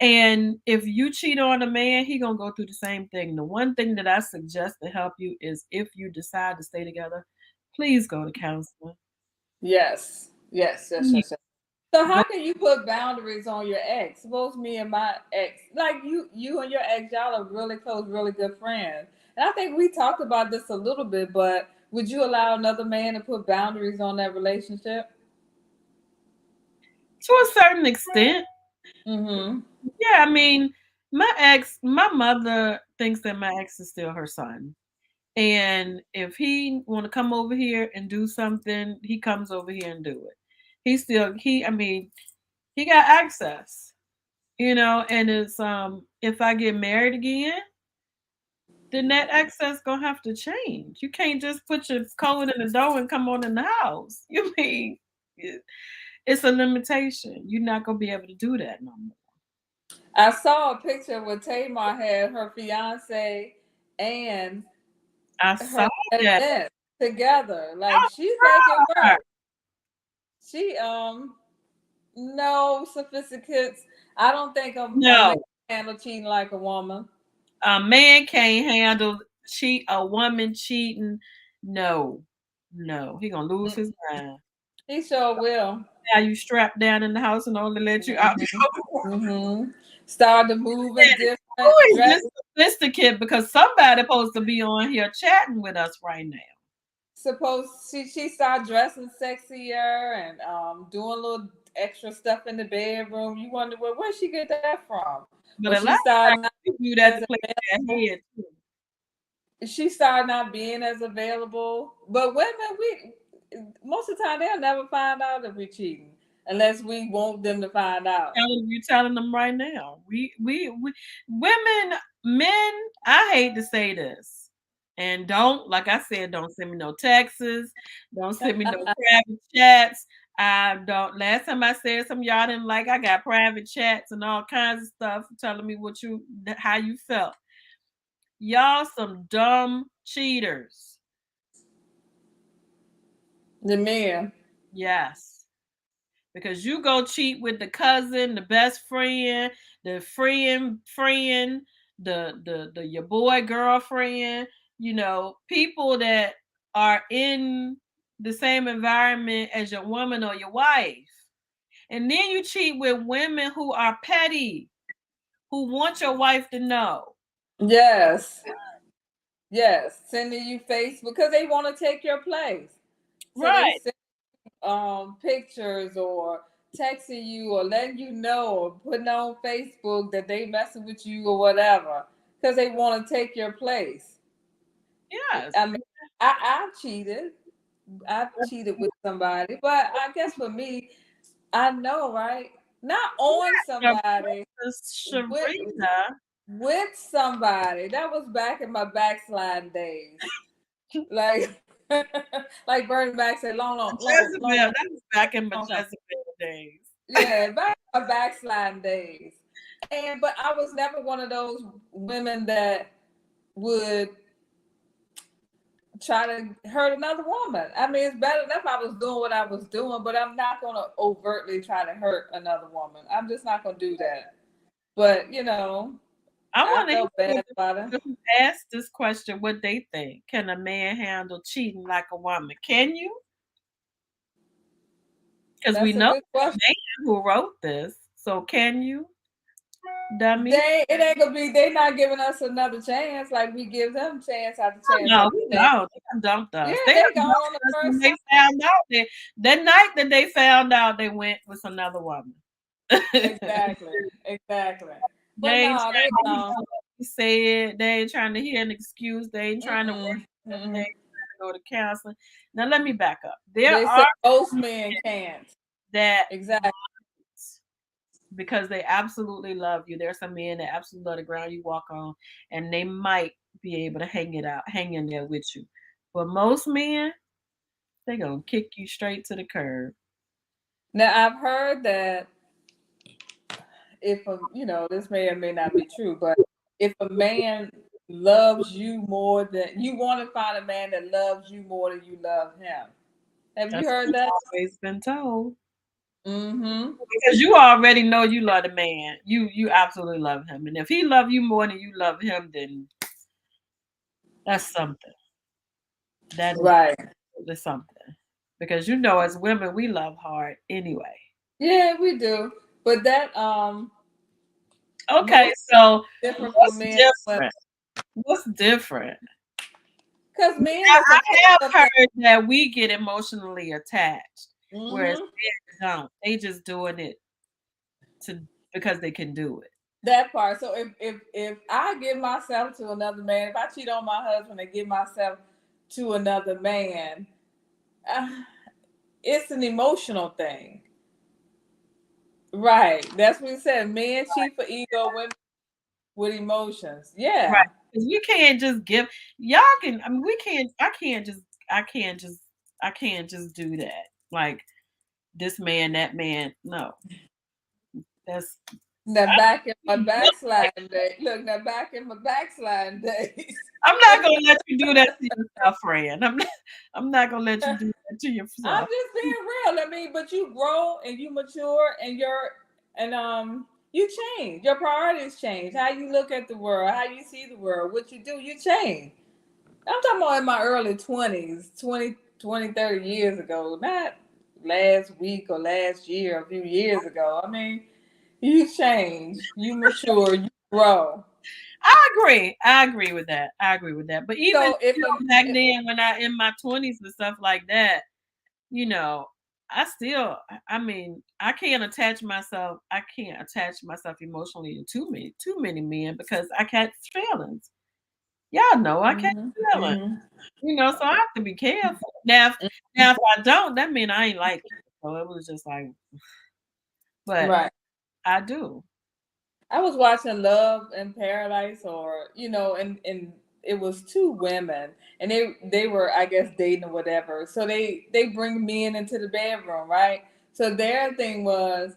And if you cheat on a man, he gonna go through the same thing. The one thing that I suggest to help you is if you decide to stay together, please go to counseling. Yes. So how can you put boundaries on your ex? Suppose me and my ex, like you and your ex, y'all are really close, really good friends. And I think we talked about this a little bit, but would you allow another man to put boundaries on that relationship? To a certain extent. Mm-hmm. Yeah, I mean, my mother thinks that my ex is still her son. And if he want to come over here and do something, he comes over here and do it. He got access, and it's if I get married again, then that access gonna have to change. You can't just put your code in the door and come on in the house. It's a limitation. You're not gonna be able to do that no more. I saw a picture where Tamar had her fiance and I saw that together. Like she's making work. She no sophisticates. I don't think a man can handle cheating like a woman. A man can't handle a woman cheating. No, he gonna lose his mind. He sure will. Now you strapped down in the house and only let you out. Start to move and different. Who is this sophisticate? Because somebody supposed to be on here chatting with us right now. Suppose she started dressing sexier and doing a little extra stuff in the bedroom. You wonder where she get that from? But she started do that to play that head too. She started not being as available. But women, most of the time they'll never find out if we're cheating unless we want them to find out. You're telling them right now. We women, men. I hate to say this, and like I said, don't send me no texts. Don't send me no private chats. I don't. Last time I said something y'all didn't like, I got private chats and all kinds of stuff telling me how you felt. Y'all some dumb cheaters. The men. Yes. Because you go cheat with the cousin, the best friend, the friend, your boy girlfriend, people that are in the same environment as your woman or your wife. And then you cheat with women who are petty, who want your wife to know. Yes. Sending you Facebook because they want to take your place. So right. They send, pictures or texting you or letting you know or putting on Facebook that they messing with you or whatever because they want to take your place. Yes. I mean, I've cheated. I've cheated with somebody, but I guess for me, I know, right? Not on somebody. With somebody. That was back in my backsliding days. like Bernie Mac said, long. That was back in my Jezebel days. Yeah, back in my backsliding days. But I was never one of those women that would try to hurt another woman. I mean, it's better enough I was doing what I was doing, but I'm not going to overtly try to hurt another woman. I'm just not going to do that. But, I want to ask this question, what they think. Can a man handle cheating like a woman? Can you? Because we know the man who wrote this. So can you? Dummy. It ain't gonna be. They not giving us another chance like we give them chance after chance. No, they dumped us. Yeah, they gone on the first. They found out that night that they found out they went with another woman. Exactly. But They ain't no, trying they to hear what you said. They ain't trying to hear an excuse. They ain't trying to work. They ain't trying to go to counseling. Now let me back up. There They are say most men can't. that Exactly. because they absolutely love you. There's some men that absolutely love the ground you walk on, and they might be able to hang in there with you. But most men, they gonna kick you straight to the curb. Now I've heard that if this may or may not be true, but if a man loves you more than you want to find a man that loves you more than you love him. Have you That's heard what that? I've always been told. Mm-hmm. Because you already know you love the man. You absolutely love him. And if he love you more than you love him, then that's something. That is Right. something. Because you know as women we love hard anyway. Yeah, we do. But that Okay, so different what's for men. different? What's different? Because men I have heard that we get emotionally attached, whereas Mm-hmm. men don't. They just doing it because they can do it. That part. So if I give myself to another man, if I cheat on my husband and give myself to another man, it's an emotional thing. Right. That's what he said. Men cheat for ego, women with emotions. Yeah. Right. Because we can't just give y'all can I mean we can't I can't just do that. Like this man, that man. No. That's Now back in my backsliding day. Look, now back in my backsliding days. I'm not gonna let you do that to yourself, friend. I'm not gonna let you do that to yourself. I'm just being real. I mean, but you grow and you mature and you change. Your priorities change. How you look at the world, how you see the world, what you do, you change. I'm talking about in my early 20s, 20, 30 years ago, not last week or last year, a few years ago. I mean, you change, you mature, you grow. I agree with that. But even back then, when I in my 20s and stuff like that, I mean, I can't attach myself emotionally to too many men because I catch feelings. Y'all know I catch feelings. So I have to be careful. Now if I don't, that means I ain't like it. So it was just like, but right. I do. I was watching Love in Paradise, and it was two women, and they were, I guess, dating or whatever. So they bring men into the bedroom, right? So their thing was,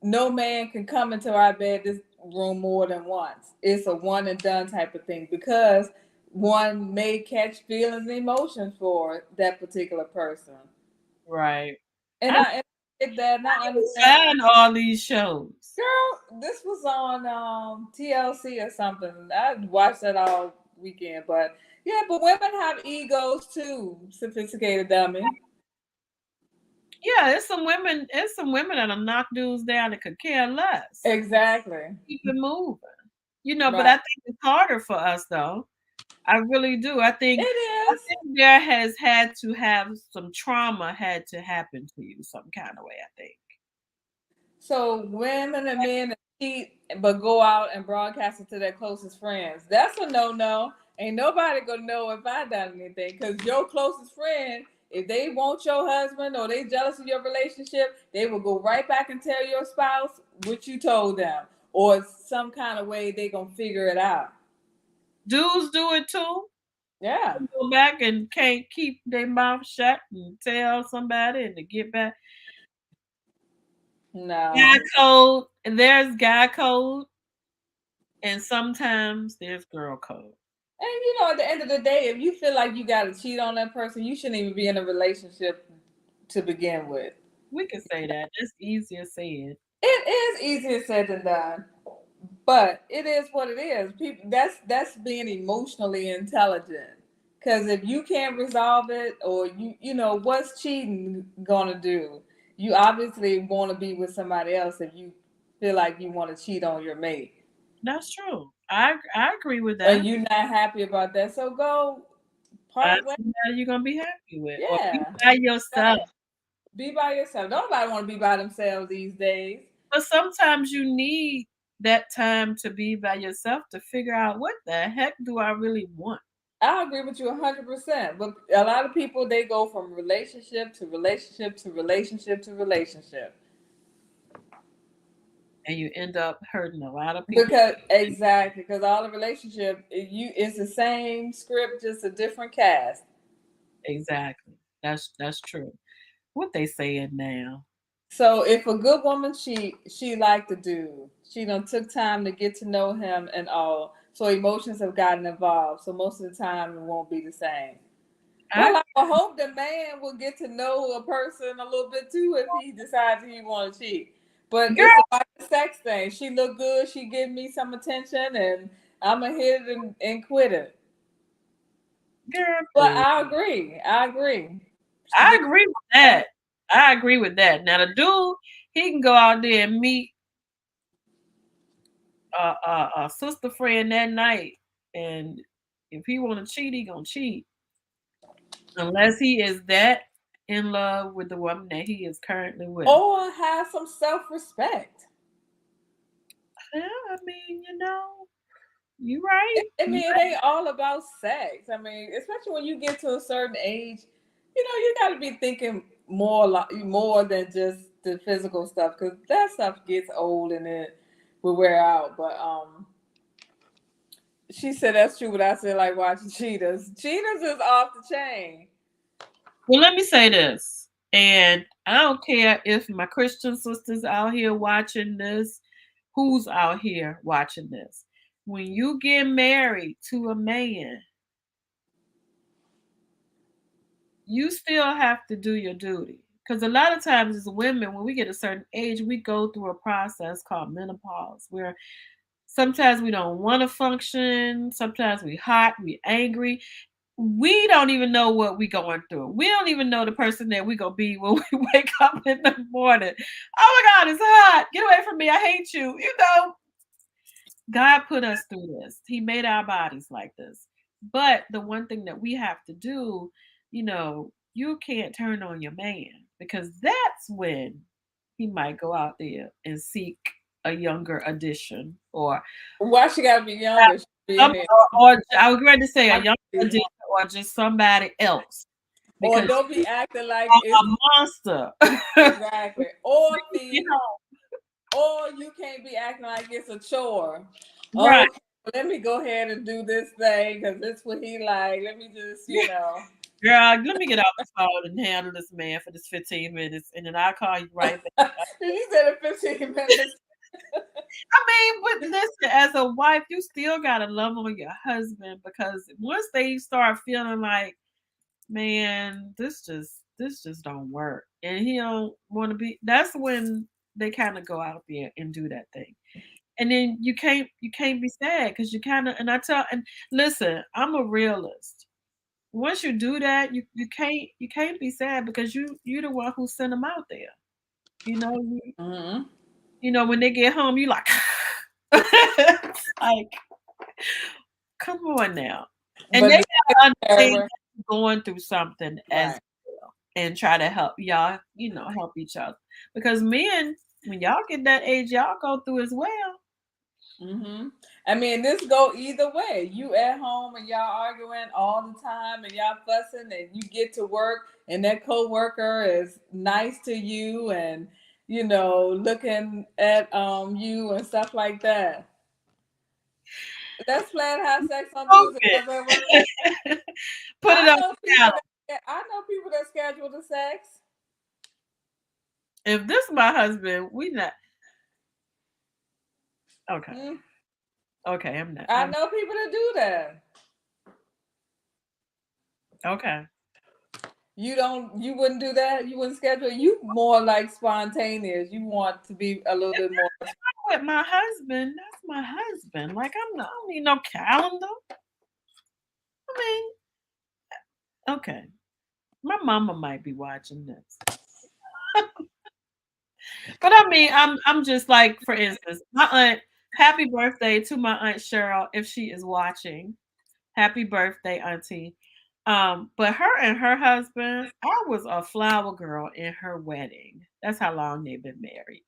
no man can come into our this room more than once. It's a one and done type of thing because one may catch feelings and emotions for that particular person. Right. And I understand all these shows. Girl, this was on TLC or something. I watched that all weekend, but women have egos too, sophisticated dummy. Yeah, it's some women that'll knock dudes down that could care less. Exactly. Keep it moving. But I think it's harder for us though. I really do. I think there has had to have some trauma had to happen to you some kind of way, I think. So women and men cheat but go out and broadcast it to their closest friends. That's a no-no. Ain't nobody gonna know if I done anything because your closest friend, if they want your husband or they jealous of your relationship, they will go right back and tell your spouse what you told them, or some kind of way they gonna figure it out. Dudes do it too. Yeah. They go back and can't keep their mouth shut and tell somebody and to get back. No. Guy code. There's guy code. And sometimes there's girl code. And at the end of the day, if you feel like you got to cheat on that person, you shouldn't even be in a relationship to begin with. We can say that. It's easier said. It is easier said than done, but it is what it is. People, that's being emotionally intelligent. Because if you can't resolve it, or what's cheating gonna do? You obviously want to be with somebody else if you feel like you want to cheat on your mate. That's true. I agree with that. And you're not happy about that, so go part way. You're gonna be happy with. Yeah. Or be by yourself. Be by yourself. Nobody want to be by themselves these days. But sometimes you need that time to be by yourself to figure out what the heck do I really want. I agree with you 100%. But a lot of people, they go from relationship to relationship to relationship to relationship. And you end up hurting a lot of people. Because all the relationship, it's the same script, just a different cast. Exactly. That's true. What they saying now? So if a good woman, she liked the dude, she done took time to get to know him and all, so emotions have gotten involved. So most of the time it won't be the same. Well, I hope the man will get to know a person a little bit too if he decides he want to cheat. But Girl. it's about the sex thing. She look good, she give me some attention, and I'ma hit it and quit it. Girl, but I agree. I agree with that. I agree with that. Now the dude, he can go out there and meet a sister friend that night, and if he want to cheat, he gonna cheat, unless he is that in love with the woman that he is currently with, or have some self-respect. Yeah, I mean, you're right. I mean, it ain't all about sex. I mean, especially when you get to a certain age, you got to be thinking more than just the physical stuff, because that stuff gets old and it will wear out. But she said that's true, but I said like watching Cheaters. Cheaters is off the chain. Well, let me say this, and I don't care if my Christian sisters out here watching this, who's out here watching this. When you get married to a man, you still have to do your duty. Because a lot of times as women, when we get a certain age, we go through a process called menopause, where sometimes we don't want to function, sometimes we hot, we angry. We don't even know what we going through. We don't even know the person that we gonna be when we wake up in the morning. Oh my God, it's hot. Get away from me. I hate you. God put us through this. He made our bodies like this. But the one thing that we have to do, you can't turn on your man, because that's when he might go out there and seek a younger addition, or why she gotta be younger? Or I was ready to say a younger addition, or just somebody else. Or don't be acting like it's a monster. Exactly. Or or you can't be acting like it's a chore. Right. Okay, let me go ahead and do this thing because this what he like. Let me just, Girl, let me get off the phone and handle this man for this 15 minutes, and then I'll call you right back. You said 15 minutes. I mean, but listen, as a wife, you still gotta love on your husband, because once they start feeling like, man, this just don't work, and he don't want to be, that's when they kind of go out there and do that thing. And then you can't be sad, because you kind of, and listen, I'm a realist. Once you do that, you can't be sad, because you're the one who sent them out there. When they get home, you like, like, come on now. And they gotta understand that you're going through something as well, and try to help y'all, help each other. Because men, when y'all get that age, y'all go through as well. I mean, this go either way. You at home and y'all arguing all the time and y'all fussing, and you get to work and that coworker is nice to you and looking at you and stuff like that. Let's plan have sex on Tuesday. Put it on the calendar. I know people that schedule the sex. If this is my husband, we not. Okay. Okay, I'm not. I know people that do that. Okay. You wouldn't do that? You wouldn't schedule? You more like spontaneous. You want to be a little bit more. With my husband, that's my husband. Like, I don't need no calendar. I mean, okay. My mama might be watching this. But I mean, I'm just like, for instance, my aunt, happy birthday to my Aunt Cheryl, if she is watching. Happy birthday, Auntie. But her and her husband, I was a flower girl in her wedding. That's how long they've been married.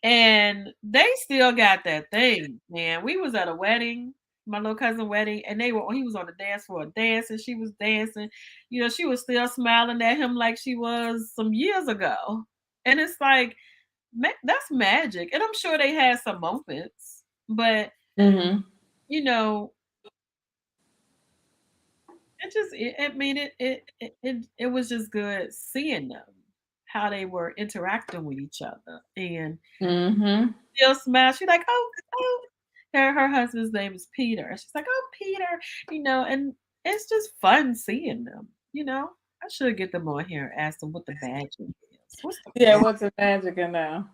And they still got that thing, man. We was at a wedding, my little cousin wedding, and he was on the dance floor dancing. She was dancing. You know, she was still smiling at him like she was some years ago. And it's like, that's magic. And I'm sure they had some moments, but Mm-hmm. you know, it was just good seeing them, how they were interacting with each other, and Mm-hmm. still smile. She's like, oh, her husband's name is Peter. And she's like, oh, Peter, and it's just fun seeing them, I should get them on here and ask them what the magic is. What's the Yeah, magic? what's the magic in that?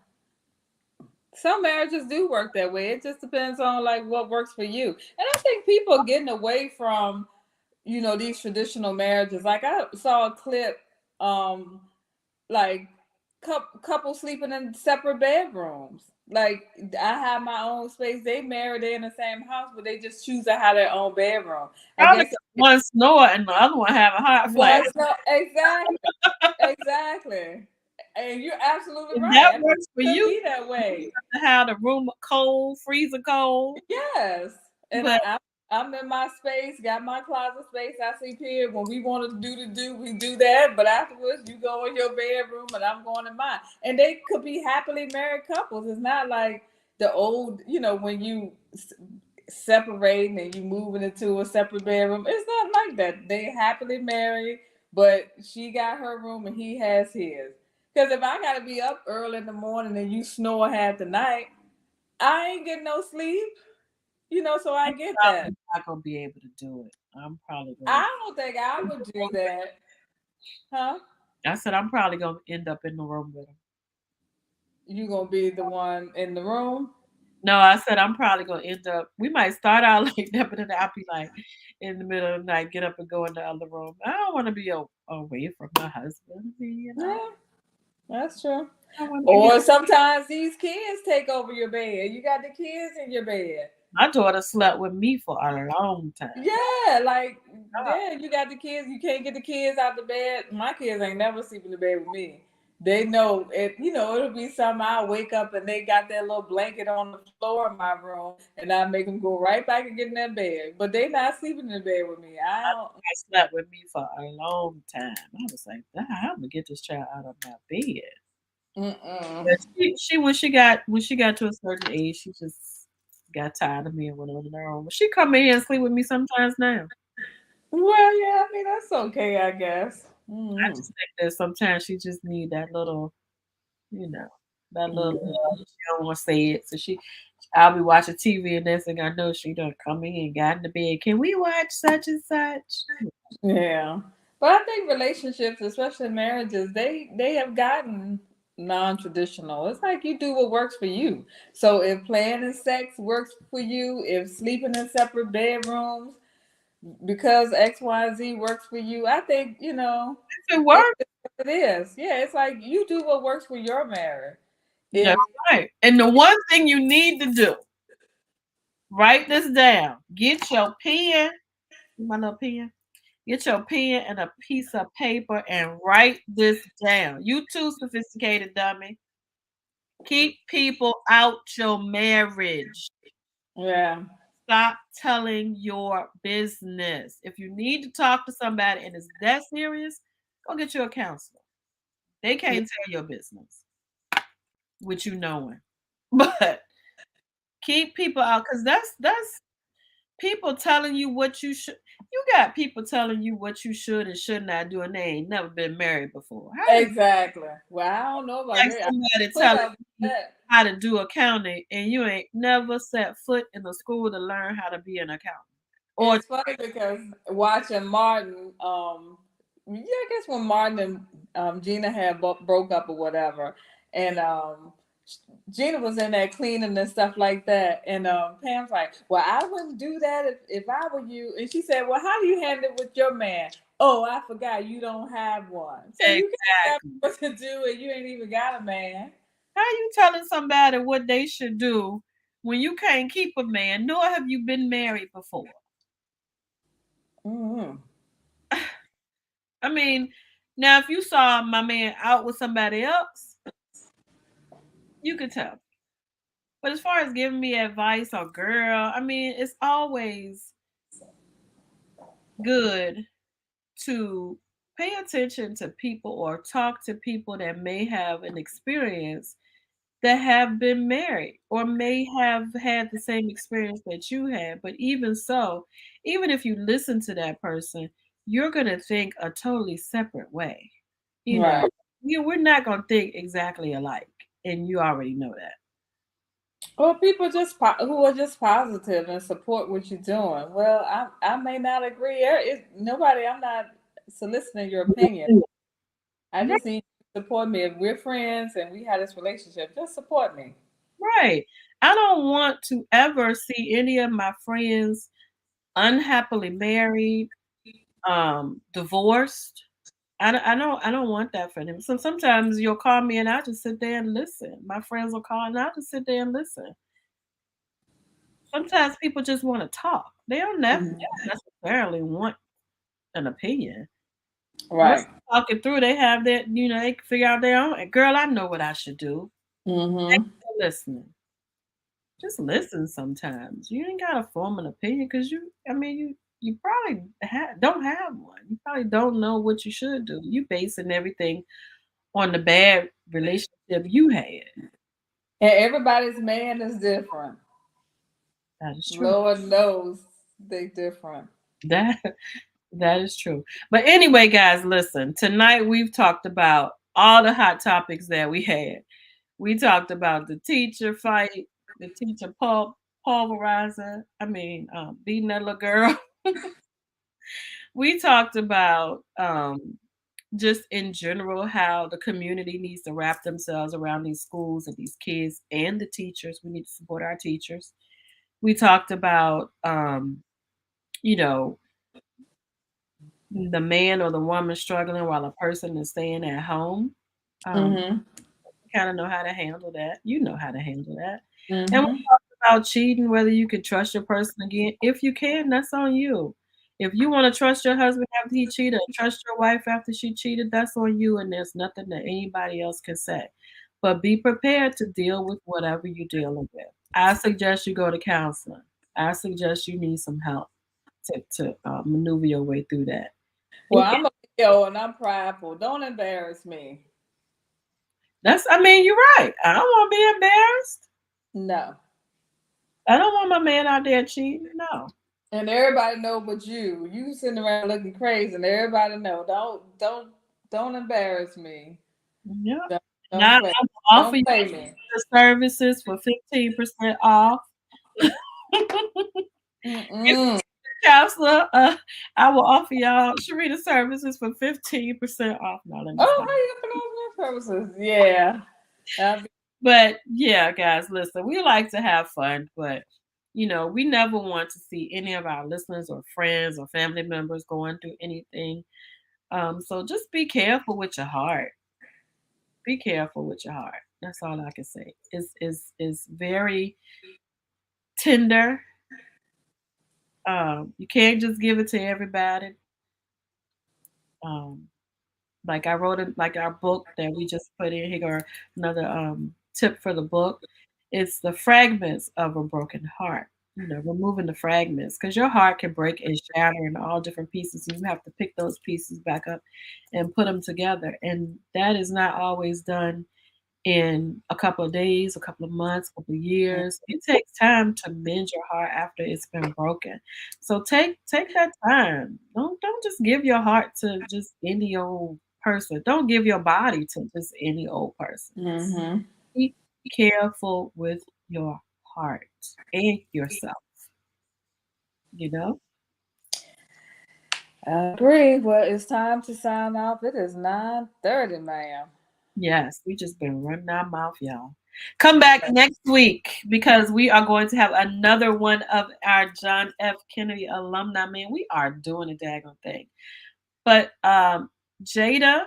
Some marriages do work that way. It just depends on like what works for you. And I think people are getting away from, these traditional marriages. Like I saw a clip, like couples sleeping in separate bedrooms. Like I have my own space. They married, they're in the same house, but they just choose to have their own bedroom. I Probably guess one snore and the other one have a hot flash. exactly. And you're absolutely If right. that It works for could you, be that way. you have to have the room cold, freezer cold. Yes. And But I'm in my space, got my closet space. I sleep here. When we want to do, we do that. But afterwards, you go in your bedroom and I'm going in mine. And they could be happily married couples. It's not like the old, when you separating and you moving into a separate bedroom. It's not like that. They happily married, but she got her room and he has his. Because if I got to be up early in the morning and you snore half the night, I ain't getting no sleep. So I get that. I'm not gonna be able to do it. I'm probably I gonna. don't think I would do that. Huh? I said I'm probably gonna end up in the room with him. You gonna be the one in the room? No, I said I'm probably gonna end up. We might start out like that, but then I'll be like in the middle of the night, get up and go in the other room. I don't want to be away from my husband. Yeah, that's true. I wanna Or sometimes these kids take over your bed. You got the kids in your bed. My daughter slept with me for a long time. Yeah, you got the kids. You can't get the kids out the bed. My kids ain't never sleep in the bed with me. They know it. It'll be something. I'll wake up and they got that little blanket on the floor in my room, and I make them go right back and get in that bed. But they not sleeping in the bed with me. I slept with me for a long time. I was like, I'm gonna get this child out of my bed. She when she got to a certain age, she just got tired of me and went on her own. But she come in here and sleep with me sometimes now. Well, yeah, I mean that's okay, I guess. I just think that sometimes she just need that little, that little love. She don't want to say it, so I'll be watching TV and next thing I know, she done come in and got in the bed. Can we watch such and such? Yeah, but I think relationships, especially marriages, they have gotten non-traditional. It's like you do what works for you. So if planning sex works for you, if sleeping in separate bedrooms because X, Y, Z works for you, I think if it works, it is. Yeah, it's like you do what works for your marriage. That's right. And the one thing you need to do, write this down. Get your pen, my little pen. Get your pen and a piece of paper and write this down. You too sophisticated, dummy. Keep people out your marriage. Yeah. Stop telling your business. If you need to talk to somebody and it's that serious, go get you a counselor. They can't tell your business, with you knowing. But keep people out, because that's people telling you what you should. You got people telling you what you should and should not do, and they ain't never been married before. Exactly. Well, I don't know about that. Somebody telling you how to do accounting, and you ain't never set foot in the school to learn how to be an accountant. It's funny because watching Martin, I guess when Martin and Gina had broke up or whatever, and Gina was in there cleaning and stuff like that, and Pam's like, "Well, I wouldn't do that if I were you." And she said, "Well, how do you handle it with your man?" "Oh, I forgot you don't have one, so you can't have what to do, and you ain't even got a man." How you telling somebody what they should do when you can't keep a man, nor have you been married before? Mm-hmm. I mean, now if you saw my man out with somebody else, you could tell. But as far as giving me advice or girl, I mean, it's always good to pay attention to people or talk to people that may have an experience that have been married or may have had the same experience that you had. But even so, even if you listen to that person, you're going to think a totally separate way. You know, Right. we're not going to think exactly alike. And you already know that. Well, people just who are just positive and support what you're doing. Well, I may not agree. Nobody. I'm not soliciting your opinion. I just need you to support me. If we're friends and we have this relationship, just support me. Right. I don't want to ever see any of my friends unhappily married, divorced. I don't want that for them. So sometimes you'll call me and I just sit there and listen. My friends will call and I just sit there and listen. Sometimes people just want to talk. They don't necessarily want an opinion. Once Right. they talk it through, they have that, they can figure out their own. Girl, I know what I should do. Thank Mm-hmm. you for listening. Just listen sometimes. You ain't got to form an opinion because you probably don't have one. You probably don't know what you should do. You basing everything on the bad relationship you had. And everybody's man is different. That is true. Lord knows they different. That that is true. But anyway, guys, listen. Tonight we've talked about all the hot topics that we had. We talked about the teacher fight, the teacher pulverizer. Beating that little girl. We talked about just in general how the community needs to wrap themselves around these schools and these kids and the teachers. We need to support our teachers. We talked about you know the man or the woman struggling while a person is staying at home. Mm-hmm. Kind of know how to handle that. You know how to handle that. And we Mm-hmm. talked about cheating, whether you can trust your person again. If you can, that's on you. If you want to trust your husband after he cheated, or trust your wife after she cheated, that's on you, and there's nothing that anybody else can say. But be prepared to deal with whatever you're dealing with. I suggest you go to counseling. I suggest you need some help to maneuver your way through that. Well, I'm a Leo and I'm prideful. Don't embarrass me. You're right. I don't want to be embarrassed. No. I don't want my man out there cheating. No. And everybody know but you. You sitting around looking crazy, and everybody know. Don't embarrass me. Yeah. Don't Now play. I'm offer Don't you play me. the services for 15% off. Mm-mm. Counselor, I will offer y'all Sharita services for 15% off. Now let me Oh, stop. how you put on my services? Yeah. But yeah, guys, listen, we like to have fun, but we never want to see any of our listeners or friends or family members going through anything. So just be careful with your heart. Be careful with your heart. That's all I can say. It's very tender. You can't just give it to everybody. Like I wrote it, like our book that we just put in here, another tip for the book. It's the fragments of a broken heart. Removing the fragments because your heart can break and shatter in all different pieces. And you have to pick those pieces back up and put them together. And that is not always done in a couple of days, a couple of months, a couple of years. It takes time to mend your heart after it's been broken. So take that time. Don't just give your heart to just any old person. Don't give your body to just any old person. Mm-hmm. Be careful with your heart and yourself. I agree. Well, it's time to sign off. It is 9:30, ma'am. Yes, we just been running our mouth, y'all. Come back next week because we are going to have another one of our John F. Kennedy alumni. Man, we are doing a daggone thing. But Jada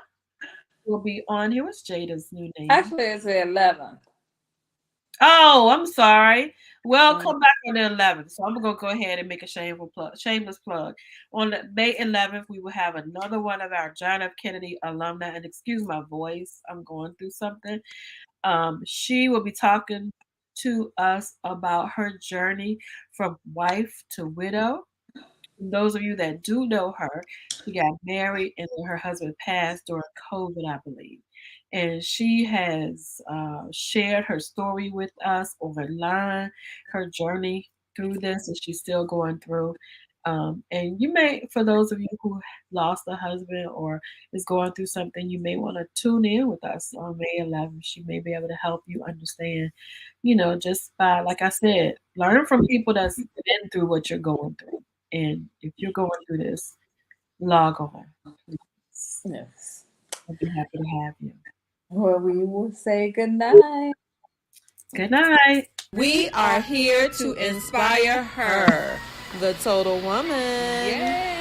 will be on here. What's Jada's new name? Actually, it's the 11th. Oh, I'm sorry. Well, come back on the 11th. So I'm gonna go ahead and make a shameless plug. On May 11th, we will have another one of our John F. Kennedy alumni. And excuse my voice, I'm going through something. She will be talking to us about her journey from wife to widow. Those of you that do know her, she got married and then her husband passed during COVID, I believe. And she has shared her story with us online, her journey through this, and she's still going through. And you may, for those of you who lost a husband or is going through something, you may want to tune in with us on May 11th. She may be able to help you understand, just by, like I said, learn from people that's been through what you're going through. And if you're going through this, log on. Please. Yes. I'll be happy to have you. Well, we will say good night. Good night. We are here to inspire her, the total woman. Yay!